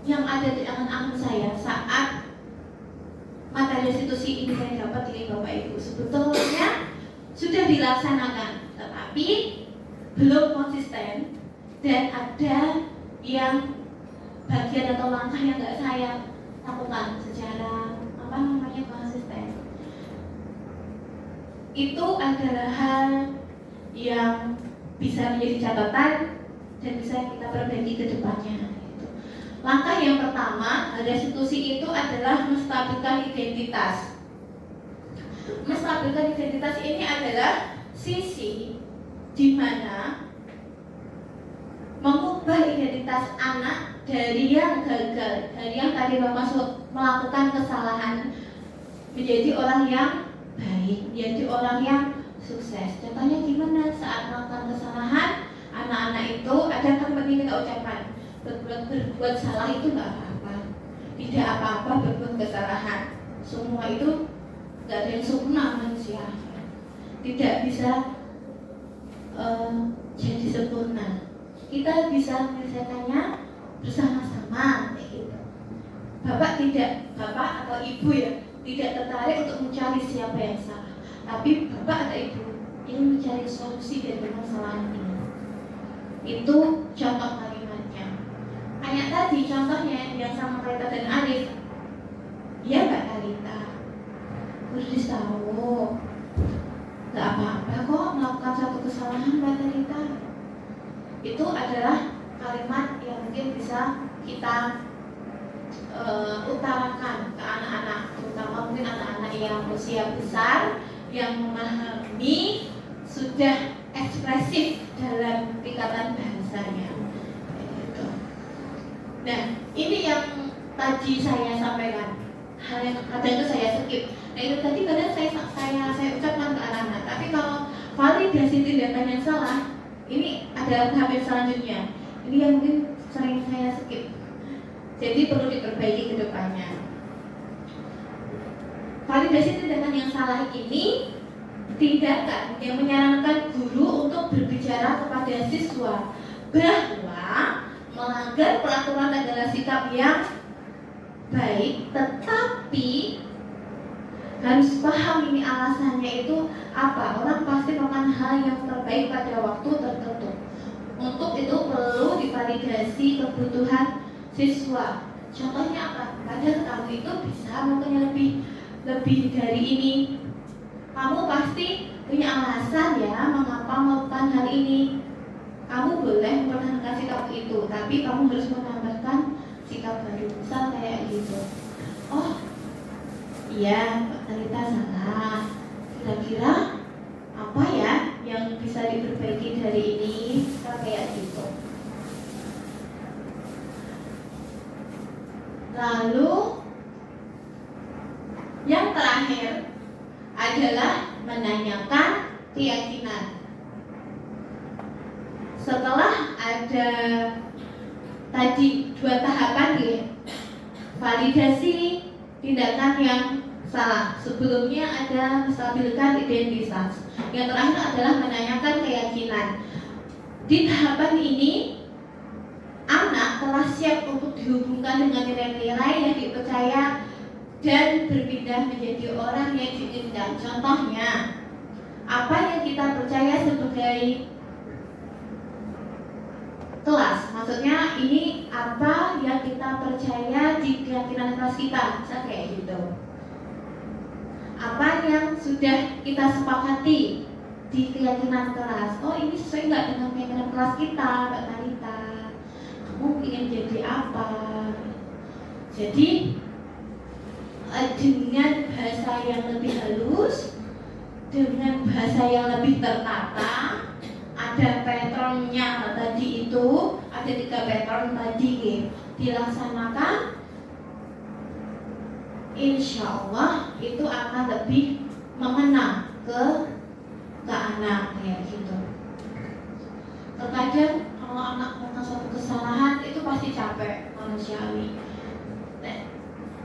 yang ada di angan-angan saya saat materi restitusi ini saya dapat dari Bapak Ibu. Sebetulnya sudah dilaksanakan, tetapi belum konsisten, dan ada yang bagian atau langkah yang nggak saya lakukan secara konsisten. Itu adalah hal yang bisa menjadi catatan dan bisa kita perbaiki ke depannya. Langkah yang pertama, restitusi itu adalah menstabilkan identitas. Menstabilkan identitas ini adalah sisi di mana mengubah identitas anak dari yang gagal, dari yang tadi melakukan kesalahan, menjadi orang yang baik, menjadi orang yang sukses. Contohnya gimana? Saat melakukan kesalahan, anak-anak itu ada kan kita ucapkan, berbuat salah itu nggak apa-apa, tidak apa-apa berbuat kesalahan. Semua itu nggak ada yang sempurna manusia, tidak bisa jadi sempurna. Kita bisa menyelesaikannya bersama-sama, gitu. Bapak atau ibu ya tidak tertarik untuk mencari siapa yang salah, tapi bapak atau ibu ingin mencari solusi dari permasalahan ini. Itu contoh kalimatnya. Kayak tadi contohnya yang sama Talita dan Arif. Iya Mbak Talita, udah tahu, nggak apa-apa kok melakukan satu kesalahan Mbak Talita. Itu adalah kalimat yang mungkin bisa kita utarakan ke anak-anak, terutama mungkin anak-anak yang usia besar, yang memahami, sudah ekspresif dalam tingkatan bahasanya. Nah, ini yang tadi saya sampaikan, hal yang kadang itu saya skip. Nah, itu tadi kadang saya ucapkan ke anak-anak. Tapi kalau validasi tindakan yang salah, ini ada tahap yang selanjutnya. Ini yang mungkin sering saya skip. Jadi perlu diperbaiki ke depannya. Validasi tindakan yang salah ini tindakan yang menyarankan guru untuk berbicara kepada siswa bahwa melanggar peraturan adalah sikap yang baik, tetapi harus paham ini alasannya itu apa. Orang pasti melakukan hal yang terbaik pada waktu tertentu. Untuk itu perlu divalidasi kebutuhan siswa. Contohnya apa? Padahal kamu itu bisa melakukannya lebih dari ini. Kamu pasti punya alasan ya mengapa melakukan hal ini. Kamu boleh mempertahankan sikap itu, tapi kamu harus menambahkan sikap baru. Misal kayak gitu. Oh, iya, Mbak Talita salah. Kira-kira apa ya yang bisa diperbaiki dari ini? Misal kayak gitu. Lalu yang terakhir adalah menanyakan keyakinan. Setelah ada tadi 2 tahapan ya, validasi tindakan yang salah. Sebelumnya ada menstabilkan identitas. Yang terakhir adalah menanyakan keyakinan. Di tahapan ini anak telah siap untuk dihubungkan dengan nilai-nilai yang dipercaya dan berpindah menjadi orang yang diinginkan. Contohnya, apa yang kita percaya sebagai kelas, maksudnya ini apa yang kita percaya di keyakinan kelas kita, bisa kayak gitu. Apa yang sudah kita sepakati di keyakinan kelas. Oh, ini sesuai nggak dengan keyakinan kelas kita, Mbak Talita? Kamu ingin jadi apa? Jadi dengan bahasa yang lebih halus, dengan bahasa yang lebih tertata, ada patternnya tadi itu, ada 3 pattern tadi dilaksanakan. insya Allah itu akan lebih mengena ke anak kayak gitu. Terkadang kalau anak melakukan suatu kesalahan itu pasti capek, manusiawi.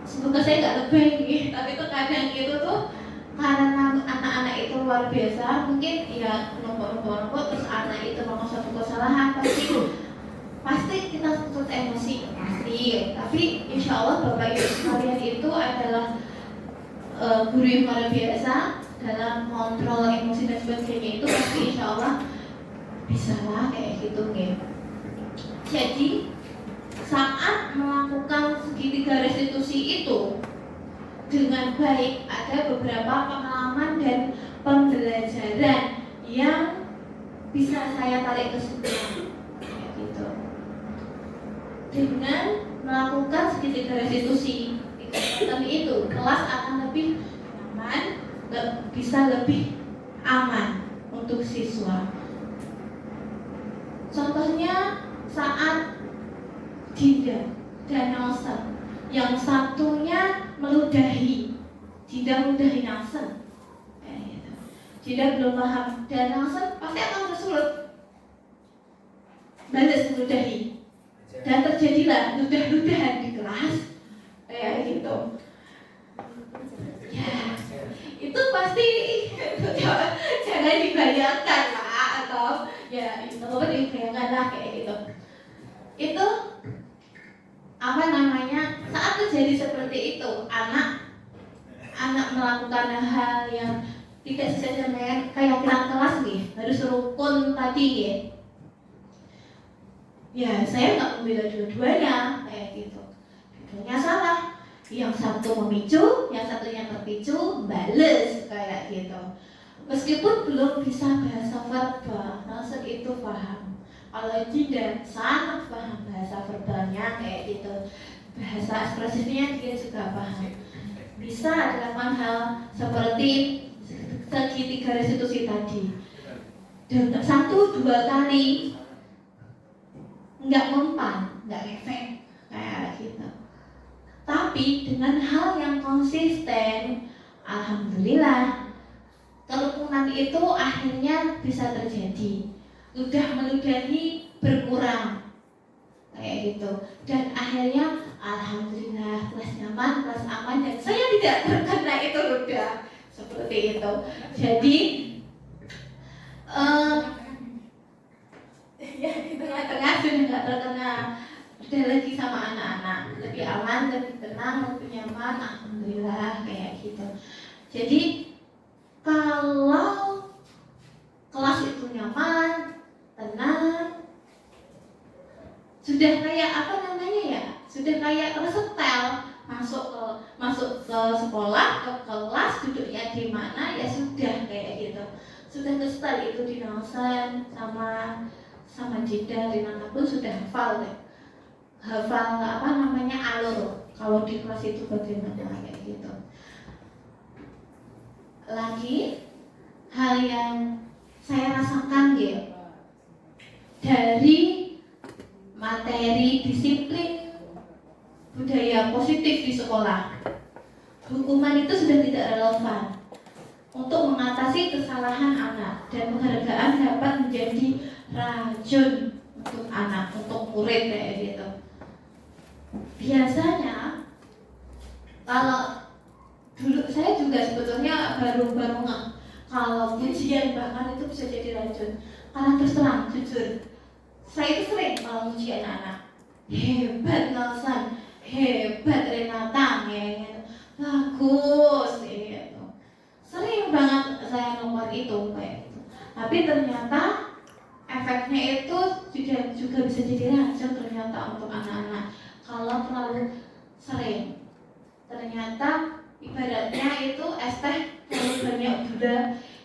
Semoga saya nggak lebih nih, tapi terkadang itu tuh karena anak-anak itu luar biasa, mungkin ya nombor terus anak itu melakukan suatu kesalahan pasti kita tuntut emosi pasti. Tapi insya Allah Bapak Ibu sekalian itu adalah guru yang luar biasa dalam kontrol emosi dan sebagainya, itu pasti insya Allah bisa lah kayak gitu nih. Jadi saat melakukan segitiga restitusi itu dengan baik, ada beberapa pengalaman dan pembelajaran yang bisa saya tarik kesimpulan kayak gitu. Dengan melakukan segitiga restitusi itu kelas akan lebih nyaman, bisa lebih aman untuk siswa. Contohnya saat Dinda dan Nelson, yang satunya meludahi, Dinda meludahi Nelson, gitu. Dinda belum paham dan Nelson pasti akan tersulut balas meludahi, dan terjadilah ludah-ludahan di kelas kayak gitu. Ya, itu pasti jangan dibayangkan lah, atau ya itu dibayangkan lah kayak gitu. Itu apa namanya, saat terjadi seperti itu, anak melakukan hal yang tidak sesuai dengan keyakinan kelas nih, harus rukun tadi ya saya nggak membela dua-duanya kayak gitu. Dua-duanya salah, yang satu memicu, yang satunya terpicu, bales kayak gitu. Meskipun belum bisa bahasa verbal, maksud itu paham. Kalau tidak sangat paham bahasa verbalnya kayak gitu, bahasa ekspresifnya dia juga paham. Bisa dilakukan hal seperti segitiga restitusi tadi. Dan 1-2 kali nggak mempan, nggak efek kayak gitu. Tapi dengan hal yang konsisten, alhamdulillah kerukunan itu akhirnya bisa terjadi. Udah meludahi berkurang kayak gitu, dan akhirnya alhamdulillah kelas nyaman, kelas aman, dan saya tidak terkena itu ludah seperti itu. Jadi ya di tengah-tengah sudah nggak terkena udah lagi sama anak-anak, lebih aman, lebih tenang, lebih nyaman, alhamdulillah kayak gitu. Jadi kalau kelas itu nyaman, tenang, sudah kayak apa namanya ya, sudah kayak tersetel, masuk ke sekolah, ke kelas, duduknya di mana ya sudah kayak gitu, sudah tersetel itu di Nelson sama Dinda, Renata pun sudah hafal apa namanya alur kalau di kelas itu bagaimana kayak gitu. Lagi hal yang saya rasakan dari materi disiplin budaya positif di sekolah, hukuman itu sudah tidak relevan untuk mengatasi kesalahan anak, dan penghargaan dapat menjadi racun untuk anak, untuk murid kayak gitu. Biasanya kalau dulu saya juga sebetulnya baru nggak kalau ujian bahkan itu bisa jadi racun. Karena terus terang jujur, saya itu sering kalau ujian anak, hebat Nelson, hebat Renata, gitu. Bagus gitu. Sering banget saya ngomong itu kayak gitu. Tapi ternyata efeknya itu juga bisa jadi racun ternyata untuk anak-anak kalau terlalu sering. Ternyata ibaratnya itu es teh terlalu banyak gula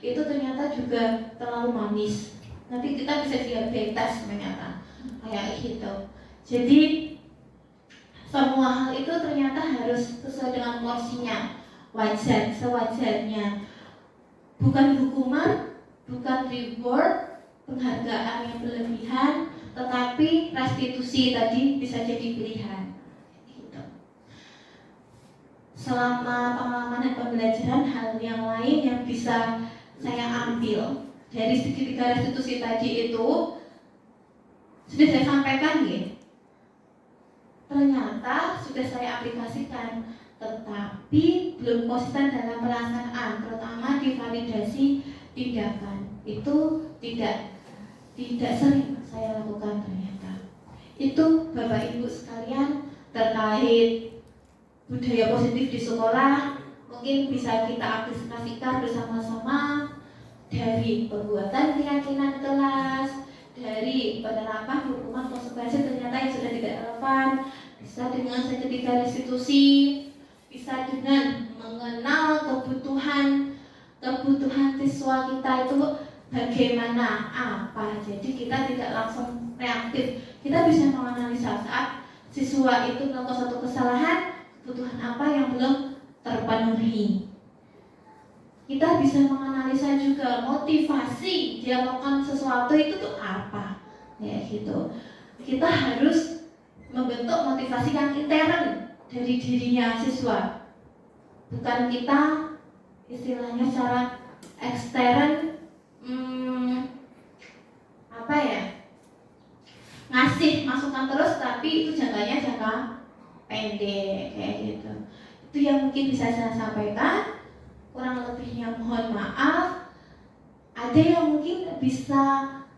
itu ternyata juga terlalu manis, nanti kita bisa diabetes ternyata kayak gitu. Jadi semua hal itu ternyata harus sesuai dengan porsinya, wajar, sewajarnya, bukan hukuman, bukan reward, penghargaan yang berlebihan, tetapi restitusi tadi bisa jadi pilihan gitu. selama pengalaman dan pembelajaran hal yang lain yang bisa saya ambil dari segitiga restitusi tadi itu sudah saya sampaikan ya. Ternyata sudah saya aplikasikan, tetapi belum konsisten dalam pelaksanaan, terutama di validasi tindakan. Itu tidak sering saya lakukan ternyata. Itu Bapak Ibu sekalian terkait budaya positif di sekolah, mungkin bisa kita aplikasikan bersama-sama dari pembuatan keyakinan kelas, dari penerapan hukuman konsekuensi ternyata yang sudah tidak relevan, bisa dengan segitiga restitusi, bisa dengan mengenal kebutuhan siswa kita itu bagaimana apa. Jadi kita tidak langsung reaktif, kita bisa menganalisa saat siswa itu melakukan suatu kesalahan, kebutuhan apa yang belum terpenuhi. Kita bisa menganalisa juga motivasi dia melakukan sesuatu itu tuh apa, ya gitu. Kita harus membentuk motivasi yang intern dari dirinya siswa, bukan kita istilahnya secara ekstern ngasih masukan terus, tapi itu jangkanya jangka pendek kayak gitu. Itu yang mungkin bisa saya sampaikan. Kurang lebihnya mohon maaf. Ada yang mungkin bisa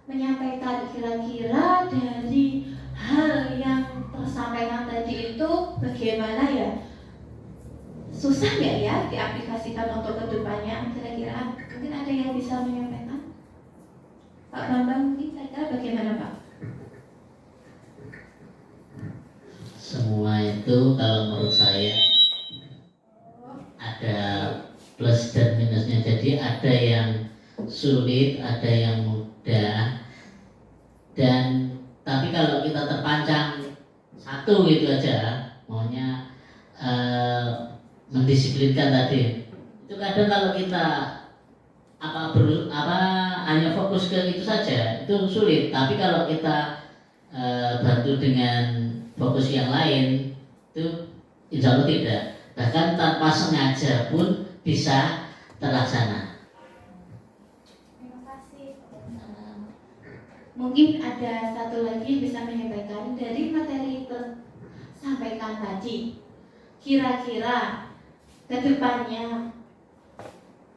menyampaikan kira-kira dari hal yang tersampaikan tadi itu bagaimana ya? Susah nggak ya diaplikasikan untuk kedepannya? Kira-kira mungkin ada yang bisa menyampaikan? Pak Bambang mungkin kira-kira bagaimana Pak? Semua itu kalau menurut saya ada plus dan minusnya. Jadi ada yang sulit, ada yang mudah. Dan tapi kalau kita terpancang satu gitu aja, maunya mendisiplinkan tadi. Itu kadang kalau kita hanya fokus ke itu saja, itu sulit. Tapi kalau kita bantu dengan fokus yang lain, itu insya Allah tidak. Bahkan tanpa sengaja pun bisa terlaksana. Terima kasih. Mungkin ada satu lagi bisa menyampaikan dari materi tersampaikan tadi. Kira-kira ke depannya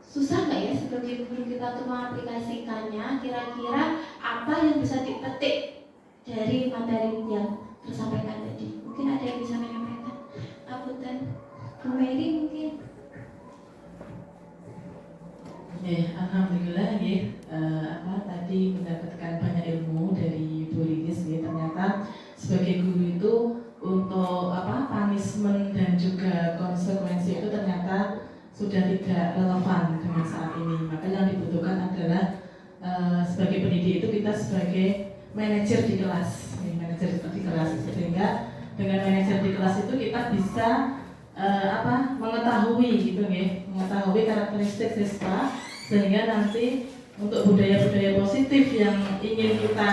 susah nggak ya sebagai guru kita untuk mengaplikasikannya? Kira-kira apa yang bisa dipetik dari materi yang tersampaikan tadi? Mungkin ada yang bisa menyampaikan. Apunten, Bu Mary mungkin. Alhamdulillah tadi mendapatkan banyak ilmu dari Bu Rinis. Ternyata sebagai guru itu untuk punishment dan juga konsekuensi itu ternyata sudah tidak relevan dengan saat ini. Maka yang dibutuhkan adalah sebagai pendidik itu kita sebagai manajer di kelas, sehingga dengan manajer di kelas itu kita bisa mengetahui mengetahui karakteristik siswa, sehingga nanti untuk budaya-budaya positif yang ingin kita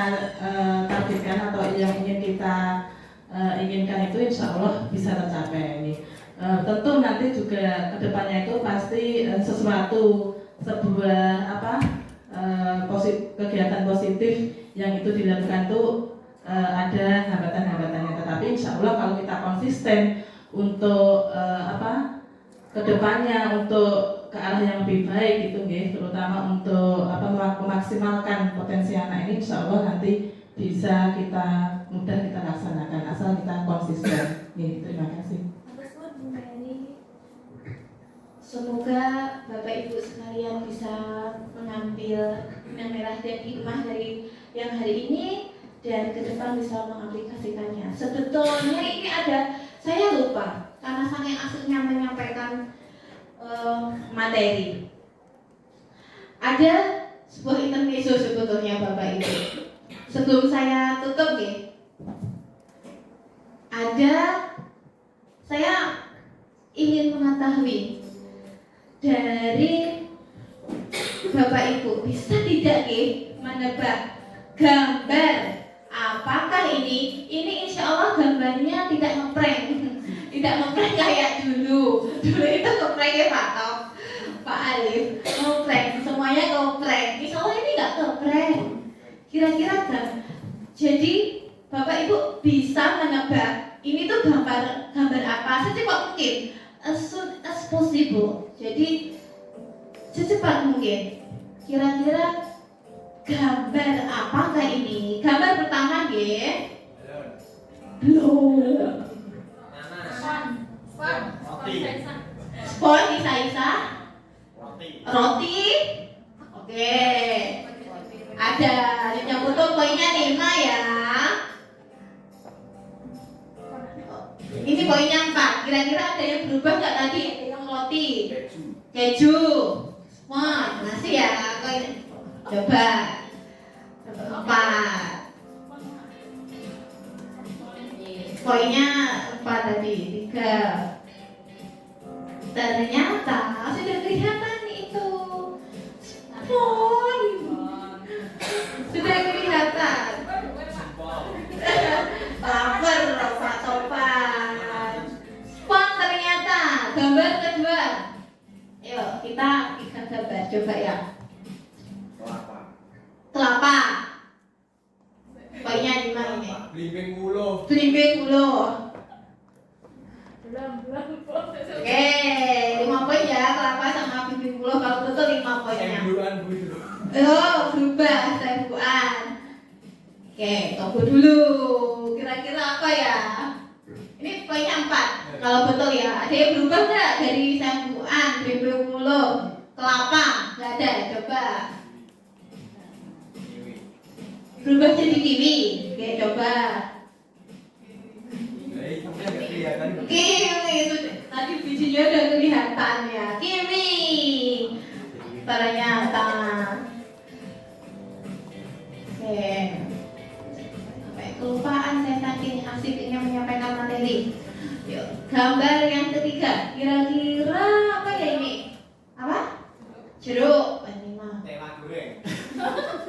targetkan atau yang ingin kita inginkan itu insya Allah bisa tercapai. Tentu nanti juga kedepannya itu pasti sebuah kegiatan positif yang itu dilakukan itu ada hambatan-hambatannya, tetapi insya Allah kalau kita konsisten untuk kedepannya untuk ke arah yang lebih baik gitu, terutama untuk memaksimalkan potensi anak ini, insya Allah nanti bisa mudah kita laksanakan asal kita konsisten. Terima kasih. Semoga Bapak Ibu sekalian bisa mengambil benang merah dan hikmah dari yang hari ini dan ke depan bisa mengaplikasikannya. Sebetulnya ini saya lupa karena saya aslinya menyampaikan materi. Ada sebuah intermezzo sebetulnya Bapak Ibu. Sebelum saya tutup saya ingin mengetahui dari Bapak Ibu bisa tidak menebak gambar apakah ini insya Allah gambarnya tidak ngeprank kayak dulu dulu itu ngeprank ya Pak Alif, ngeprank, semuanya ngeprank. Insya Allah ini nggak ngeprank. Kira-kira jadi Bapak Ibu bisa menebak ini tuh gambar apa secepat mungkin, as soon as possible. Jadi secepat mungkin. Kira-kira gambar apakah ini? Gambar pertama ya. Belum. Spon Isa. Roti. Oke. Ada yang foto poinnya 5 ya. Ini poinnya 4. Kira-kira ada yang berubah nggak tadi? Yang roti. Keju. Spon. Masih ya. Coba. 4. Poinnya 4 tadi. 3. Ternyata sudah kelihatan itu. Spon. Sudah kelihatan. Lapar Pak Topan. Spon ternyata. Gambar kedua. Ayo kita ikan gambar. Coba ya. Kelapa. Poinnya 5 ini. Belimbing bulu. Oke, 5 poin ya. Kelapa sama belimbing bulu. Kalau betul 5 poinnya. Oh, berubah sembuhan. Oke, tunggu dulu. Kira-kira apa ya? Ini poinnya 4. Kalau betul ya. Ada yang berubah nggak dari sembuhan, belimbing bulu, kelapa? Nggak ada. Coba. Berubah jadi kiwi. Oke, coba. Kiwi itu tadi bijinya udah kelihatan ya. Kiwi. Ternyata. Oke. Sampai kelupaan saya saking asiknya menyampaikan materi. Yuk, gambar yang ketiga. Kira-kira apa ya ini? Apa? Jeruk. Ini mah.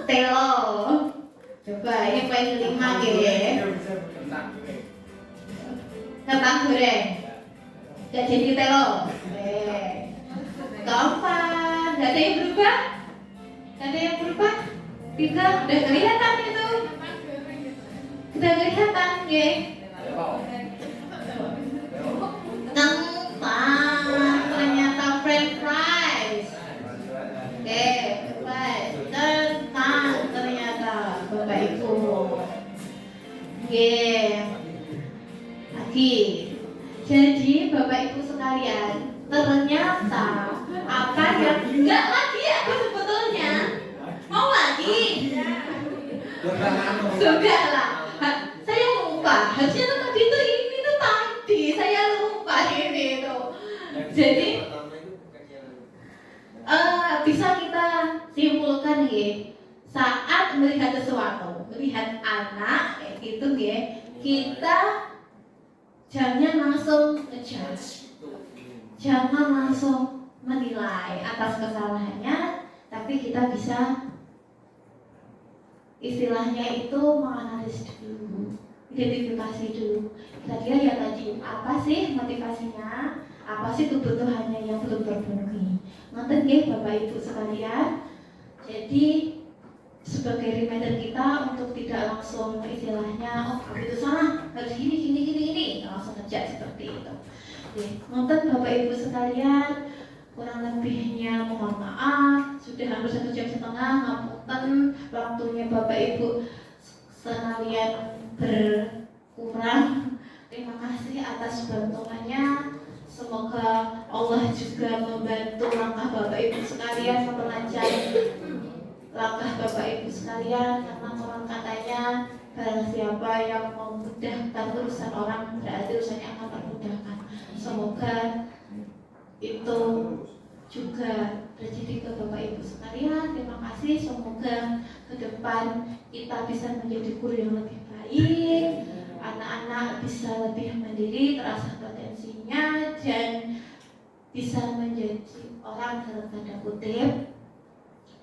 Telo. Coba ini poin kelima ya. Kentang goreng. Gak jadi telo. Keempat. Gak ada yang berubah? Gak ada yang berubah? 3. Udah kelihatan itu. Udah kelihatan ya. Kentang. Ternyata french fries. Oke, fries. Kentang ternyata Bapak Ibu. Oke. Lagi. Jadi Bapak Ibu sekalian, ternyata apa yang enggak lagi aku sebetulnya mau lagi. Sudah lah. Saya lupa. Harusnya tuh tadi tuh ini tuh tadi saya lupa ini tuh. Jadi bisa kita simpulkan ya, saat melihat sesuatu, melihat anak itu ya, kita jangan langsung ngejudge, jangan langsung menilai atas kesalahannya, tapi kita bisa istilahnya itu menganalisis dulu, identifikasi dulu. Kira-kira ya tadi apa sih motivasinya, apa sih kebutuhannya yang belum terpenuhi. Nonton ya Bapak Ibu sekalian. Jadi sebagai reminder kita untuk tidak langsung istilahnya oh itu salah, harus gini langsung ngejak seperti itu. Oke, nonton Bapak Ibu sekalian, kurang lebihnya mohon maaf, sudah hampir 1,5 jam, ngapunten waktunya Bapak Ibu sekalian berkurang. Terima kasih atas bantuannya. Semoga Allah juga membantu langkah Bapak Ibu sekalian, memperlancar langkah Bapak Ibu sekalian, karena konon katanya barang siapa yang memudahkan urusan orang berarti urusannya akan termudahkan. Semoga itu juga terjadi ke Bapak Ibu sekalian. Terima kasih. Semoga ke depan kita bisa menjadi guru yang lebih baik, anak-anak bisa lebih mandiri, terasah potensinya, dan bisa menjadi orang dalam tanda kutip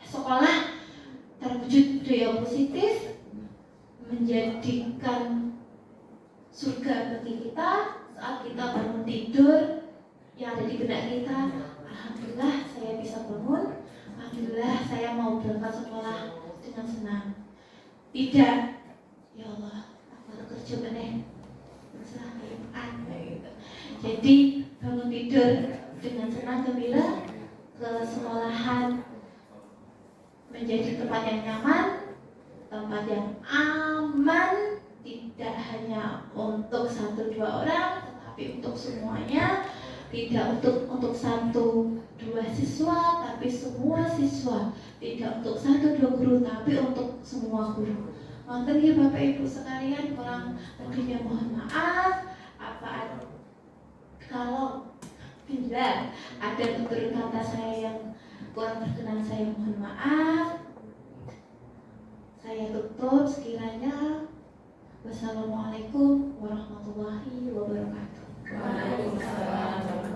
sekolah terwujud budaya positif, menjadikan surga bagi kita saat kita bangun tidur yang ada di benak kita, alhamdulillah saya bisa bangun, alhamdulillah saya mau berangkat sekolah dengan senang. Tidak, ya Allah, aku harus kerja meneh, berserah gitu. Jadi bangun tidur dengan senang gembira, ke sekolahan menjadi tempat yang nyaman, tempat yang aman, tidak hanya untuk 1-2 orang, tetapi untuk semuanya. Tidak untuk 1-2 siswa, tapi semua siswa. Tidak untuk 1-2 guru, tapi untuk semua guru. Wonten ya Bapak Ibu sekalian, kurang lebihnya mohon maaf. Kalau bila ada tutur kata saya yang kurang berkenan, saya mohon maaf. Saya tutup sekiranya. Wassalamualaikum warahmatullahi wabarakatuh. Waalaikumsalam.